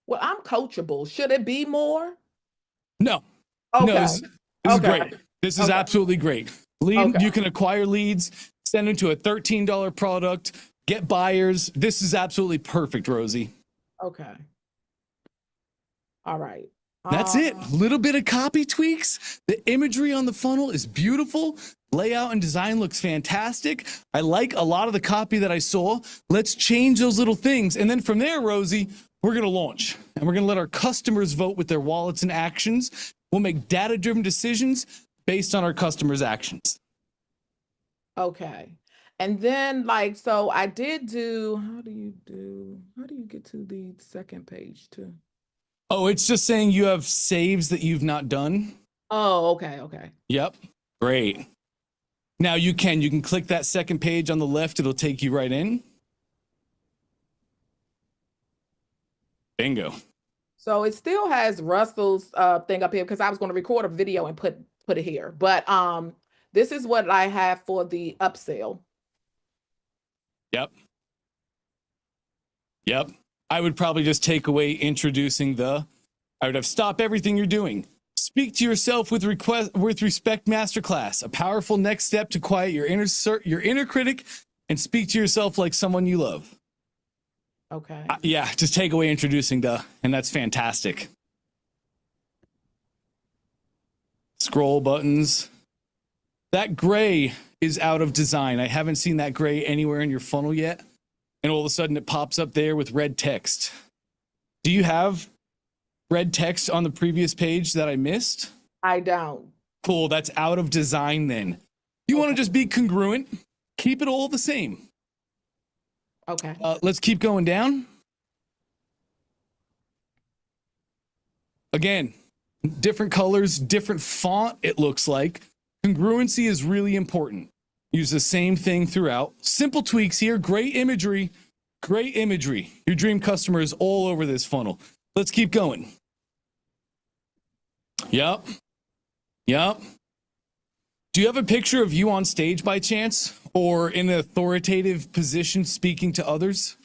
Well, I'm coachable. Should it be more? No. Okay. No, this is great. This is absolutely great. You can acquire leads, send them to a $13 product, get buyers. This is absolutely perfect, Rosie. Okay. All right. That's it. Little bit of copy tweaks. The imagery on the funnel is beautiful. Layout and design looks fantastic. I like a lot of the copy that I saw. Let's change those little things. And then from there, Rosie, we're going to launch. And we're going to let our customers vote with their wallets and actions. We'll make data-driven decisions based on our customers' actions. Okay. And then so I did do, how do you get to the second page too? Oh, it's just saying you have saves that you've not done. Oh, okay. Okay. Yep. Great. Now you can click that second page on the left. It'll take you right in. Bingo. So it still has Russell's thing up here because I was going to record a video and put it here. But this is what I have for the upsell. Yep. I would probably just take away introducing I would have stop everything you're doing. Speak to yourself with respect masterclass, a powerful next step to quiet your inner critic and speak to yourself like someone you love. Okay. Yeah, just take away introducing and that's fantastic. Scroll buttons. That gray is out of design. I haven't seen that gray anywhere in your funnel yet. And all of a sudden it pops up there with red text. Do you have red text on the previous page that I missed? I don't. Cool, that's out of design then. You want to just be congruent, keep it all the same. Okay. Let's keep going down. Again, different colors, different font, it looks like. Congruency is really important. Use the same thing throughout. Simple tweaks here. Great imagery. Great imagery. Your dream customer is all over this funnel. Let's keep going. Yep. Do you have a picture of you on stage by chance or in an authoritative position speaking to others?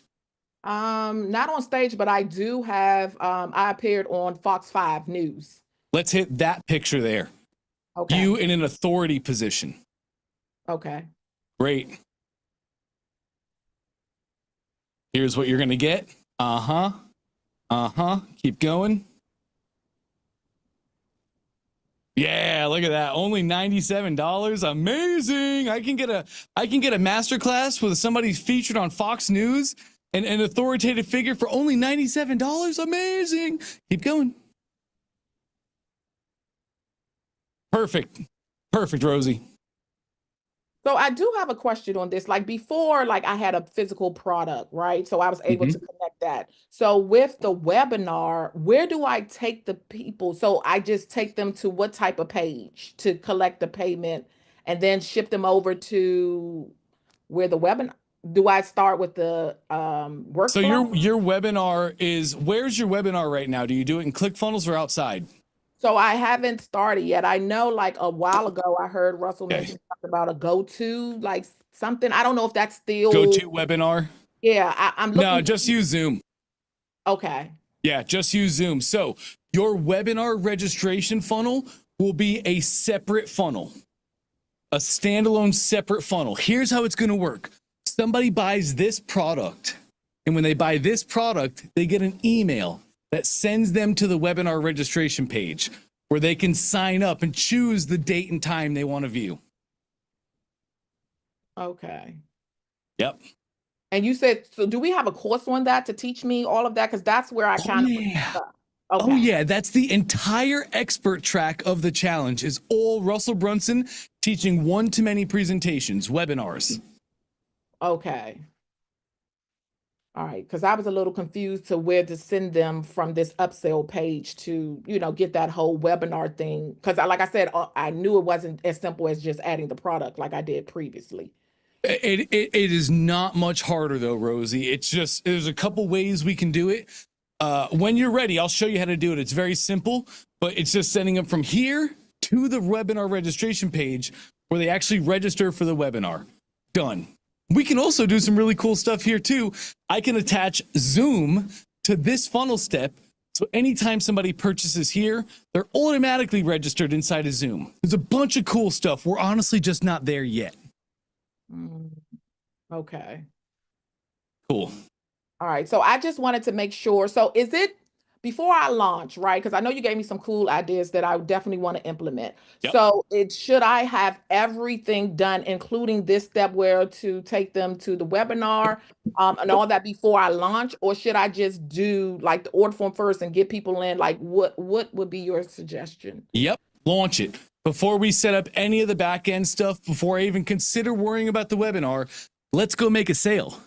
Not on stage, but I do have, I appeared on Fox 5 News. Let's hit that picture there. Okay. You in an authority position. Okay. Great. Here's what you're going to get. Keep going. Yeah, look at that. Only $97. Amazing. I can get a masterclass with somebody featured on Fox News and an authoritative figure for only $97. Amazing. Keep going. Perfect, Rosie. So I do have a question on this. Like before, I had a physical product, right? So I was able to connect that. So with the webinar, where do I take the people? So I just take them to what type of page to collect the payment and then ship them over to where the webinar? Do I start with the workflow? So your webinar is, where's your webinar right now? Do you do it in ClickFunnels or outside? So I haven't started yet. I know a while ago I heard Russell mention something about a go-to, something. I don't know if that's still go-to webinar. Yeah, I'm looking. No, just use Zoom. Okay. Yeah, just use Zoom. So your webinar registration funnel will be a separate funnel, a standalone separate funnel. Here's how it's going to work. Somebody buys this product, and when they buy this product, they get an email that sends them to the webinar registration page where they can sign up and choose the date and time they want to view. Okay. Yep. And you said, so do we have a course on that to teach me all of that? Because that's where I kind of. Yeah. Okay. Oh, yeah. That's the entire expert track of the challenge is all Russell Brunson teaching one-to-many presentations, webinars. Okay. All right. Because I was a little confused to where to send them from this upsell page to, get that whole webinar thing. Because like I said, I knew it wasn't as simple as just adding the product like I did previously. It is not much harder though, Rosie. It's just, there's a couple ways we can do it. When you're ready, I'll show you how to do it. It's very simple, but it's just sending them from here to the webinar registration page where they actually register for the webinar. Done. We can also do some really cool stuff here too. I can attach Zoom to this funnel step. So anytime somebody purchases here, they're automatically registered inside of Zoom. There's a bunch of cool stuff. We're honestly just not there yet. Okay. Cool. All right. So I just wanted to make sure. So is it before I launch, right? Because I know you gave me some cool ideas that I definitely want to implement. Yep. So should I have everything done, including this step where to take them to the webinar and all that before I launch? Or should I just do like the order form first and get people in? Like what would be your suggestion? Yep. Launch it. Before we set up any of the back end stuff, before I even consider worrying about the webinar, let's go make a sale.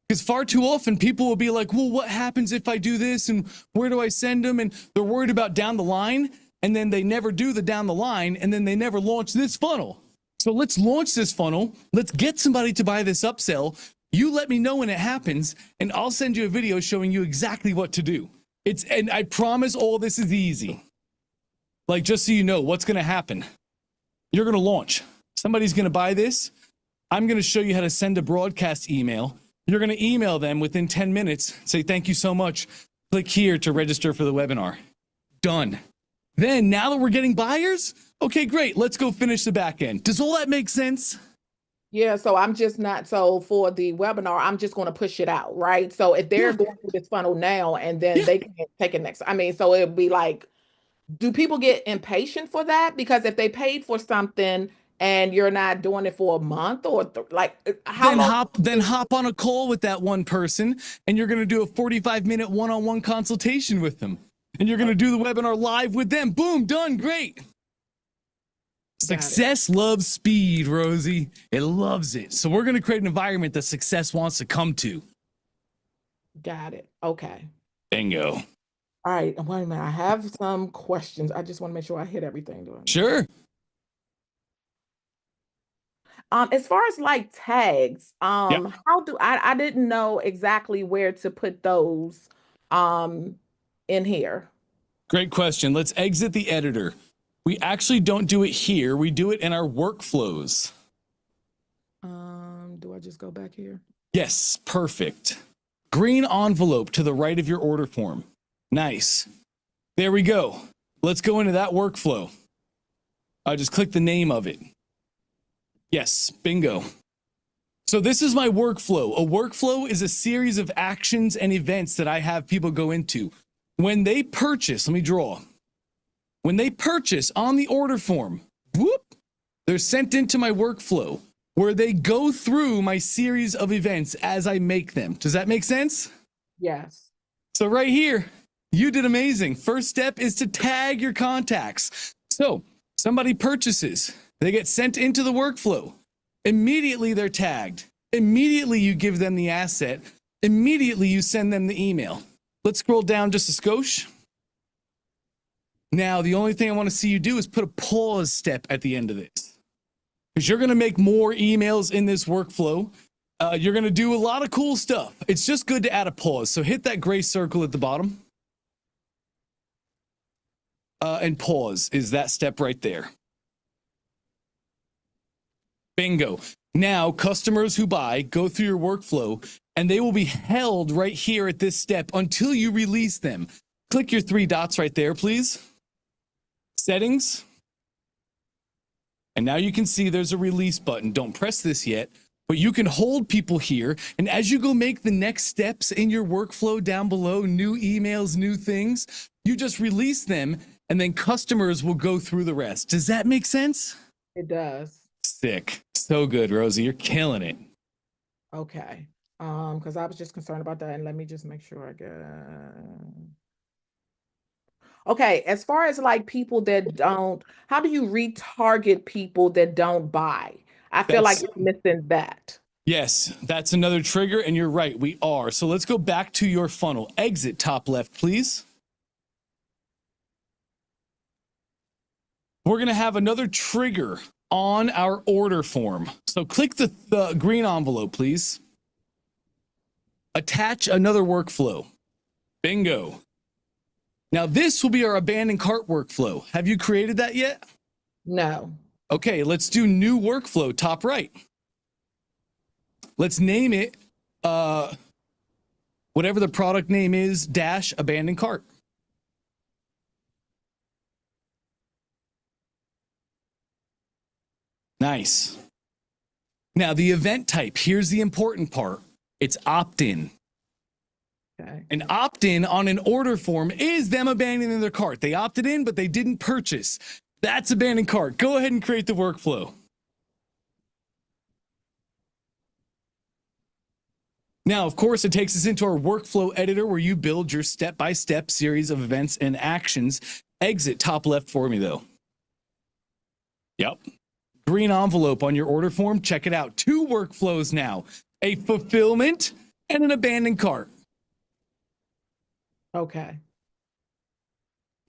Because far too often people will be like, well, what happens if I do this and where do I send them? And they're worried about down the line, and then they never do the down the line, and then they never launch this funnel. So let's launch this funnel. Let's get somebody to buy this upsell. You let me know when it happens, and I'll send you a video showing you exactly what to do. And I promise all this is easy. Like, just so you know what's going to happen. You're going to launch. Somebody's going to buy this. I'm going to show you how to send a broadcast email. You're going to email them within 10 minutes. Say, thank you so much. Click here to register for the webinar. Done. Then, now that we're getting buyers, okay, great. Let's go finish the back end. Does all that make sense? Yeah, so I'm just not, so for the webinar, I'm just going to push it out, right? So if they're going through this funnel now and then they can take it next, so it'd be like, do people get impatient for that? Because if they paid for something and you're not doing it for a month or how long? Then hop on a call with that one person, and you're going to do a 45-minute one-on-one consultation with them. And you're going to do the webinar live with them. Boom, done, great. Success loves speed, Rosie. It loves it. So we're going to create an environment that success wants to come to. Got it. Okay. Bingo. All right. Wait a minute. I have some questions. I just want to make sure I hit everything. Sure. As far as like tags, how do I didn't know exactly where to put those in here. Great question. Let's exit the editor. We actually don't do it here. We do it in our workflows. Do I just go back here? Yes, perfect. Green envelope to the right of your order form. Nice. There we go. Let's go into that workflow. I just click the name of it. Yes, bingo. So this is my workflow. A workflow is a series of actions and events that I have people go into. When they purchase, let me draw. When they purchase on the order form, whoop, they're sent into my workflow where they go through my series of events as I make them. Does that make sense? Yes. So right here, you did amazing. First step is to tag your contacts. So somebody purchases, they get sent into the workflow. Immediately they're tagged. Immediately you give them the asset. Immediately you send them the email. Let's scroll down just a skosh. Now, the only thing I want to see you do is put a pause step at the end of this. Because you're going to make more emails in this workflow. You're going to do a lot of cool stuff. It's just good to add a pause. So hit that gray circle at the bottom. And pause is that step right there. Bingo. Now, customers who buy, go through your workflow. and they will be held right here at this step until you release them. Click your 3 dots right there, please. Settings. And now you can see there's a release button. Don't press this yet, but you can hold people here. And as you go make the next steps in your workflow down below, new emails, new things, you just release them and then customers will go through the rest. Does that make sense? It does. Sick. So good, Rosie. You're killing it. Okay. Because I was just concerned about that. And let me just make sure I get. Okay, as far as like people that don't, how do you retarget people that don't buy? I feel like it's missing that. Yes, that's another trigger, and you're right, we are. So let's go back to your funnel. Exit top left, please. We're going to have another trigger on our order form. So click the green envelope, please. Attach another workflow. Bingo. Now this will be our abandoned cart workflow. Have you created that yet? No. Okay, let's do new workflow, top right. Let's name it whatever the product name is, dash abandoned cart. Nice. Now the event type, here's the important part. It's opt-in. Okay. An opt-in on an order form is them abandoning their cart. They opted in, but they didn't purchase. That's abandoned cart. Go ahead and create the workflow. Now, of course, it takes us into our workflow editor where you build your step-by-step series of events and actions. Exit top left for me, though. Yep. Green envelope on your order form. Check it out. 2 workflows now. A fulfillment and an abandoned cart. Okay.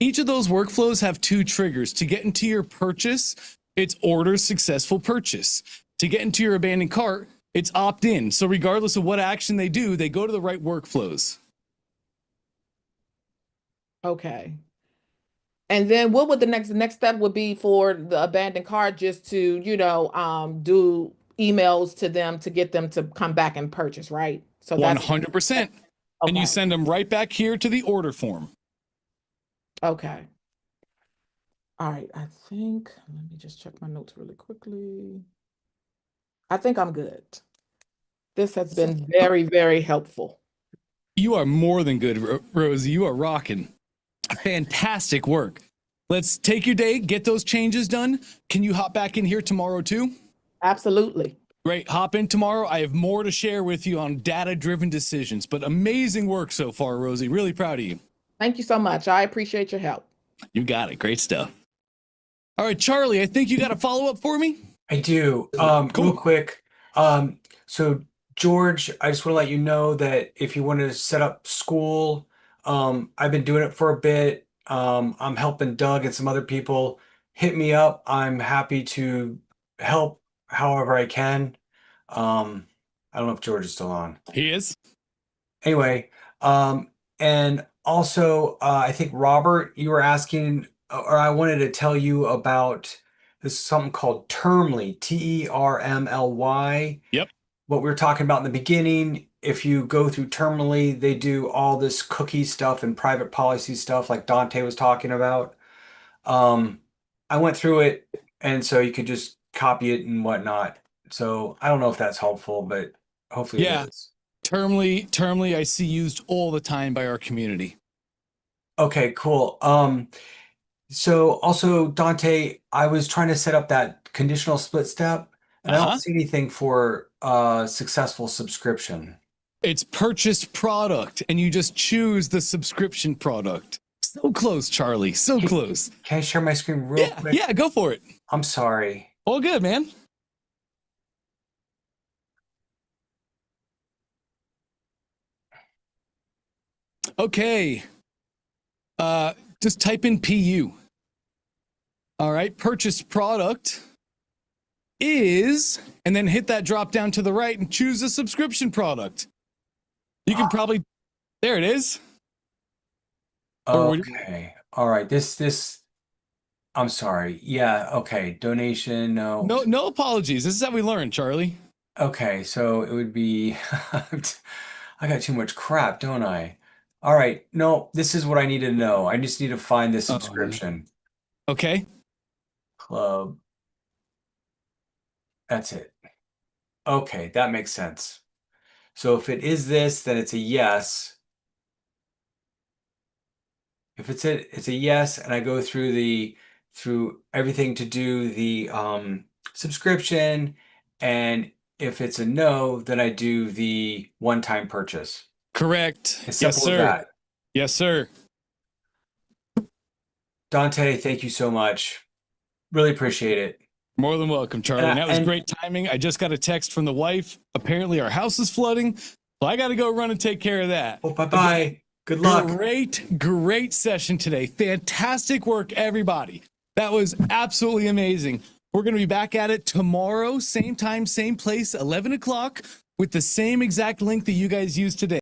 Each of those workflows have 2 triggers. To get into your purchase, it's order successful purchase. To get into your abandoned cart, it's opt-in. So regardless of what action they do, they go to the right workflows. Okay. And then what would the next step would be for the abandoned cart, just to, you know, do emails to them to get them to come back and purchase, right? So that's 100%. And you send them right back here to the order form. Okay. All right. I think, let me just check my notes really quickly. I think I'm good. This has been very, very helpful. You are more than good, Rosie. You are rocking. Fantastic work. Let's take your day, get those changes done. Can you hop back in here tomorrow too? Absolutely. Great. Hop in tomorrow. I have more to share with you on data-driven decisions, but amazing work so far, Rosie. Really proud of you. Thank you so much. I appreciate your help. You got it. Great stuff. All right, Charlie, I think you got a follow-up for me? I do. Cool. Real quick. So George, I just want to let you know that if you want to set up school, I've been doing it for a bit. I'm helping Doug and some other people. Hit me up. I'm happy to help however I can. I don't know if George is still on. He is. Anyway, and also, I think Robert, you were asking, or I wanted to tell you about this something called Termly, Termly. Yep. What we were talking about in the beginning. If you go through Termly, they do all this cookie stuff and private policy stuff like Dante was talking about. I went through it, and so you could just copy it and whatnot. So I don't know if that's helpful, but hopefully it is. Termly I see used all the time by our community. Okay, cool. So also Dante, I was trying to set up that conditional split step, and I don't see anything for successful subscription. It's purchased product, and you just choose the subscription product. So close, Charlie. So close. Can I share my screen real quick? Yeah, go for it. I'm sorry. All good, man. Okay. Just type in PU. All right. Purchase product is, and then hit that drop down to the right and choose a subscription product. You can probably, there it is. Okay. All right. This, I'm sorry. Yeah. Okay. Donation. No. No apologies. This is how we learn, Charlie. Okay, so it would be I got too much crap, don't I? All right, no, this is what I need to know. I just need to find this subscription. Okay. Club. That's it. Okay, that makes sense. So if it is this, then it's a yes. If it's a yes, and I go through everything to do the subscription, and if it's a no, then I do the one-time purchase. Correct. As Yes, simple as sir. that. Yes, sir. Dante, thank you so much. Really appreciate it. More than welcome, Charlie. And that was great timing. I just got a text from the wife. Apparently, our house is flooding. So I got to go run and take care of that. Oh, bye-bye. Good luck. Great session today. Fantastic work, everybody. That was absolutely amazing. We're going to be back at it tomorrow, same time, same place, 11 o'clock, with the same exact link that you guys used today.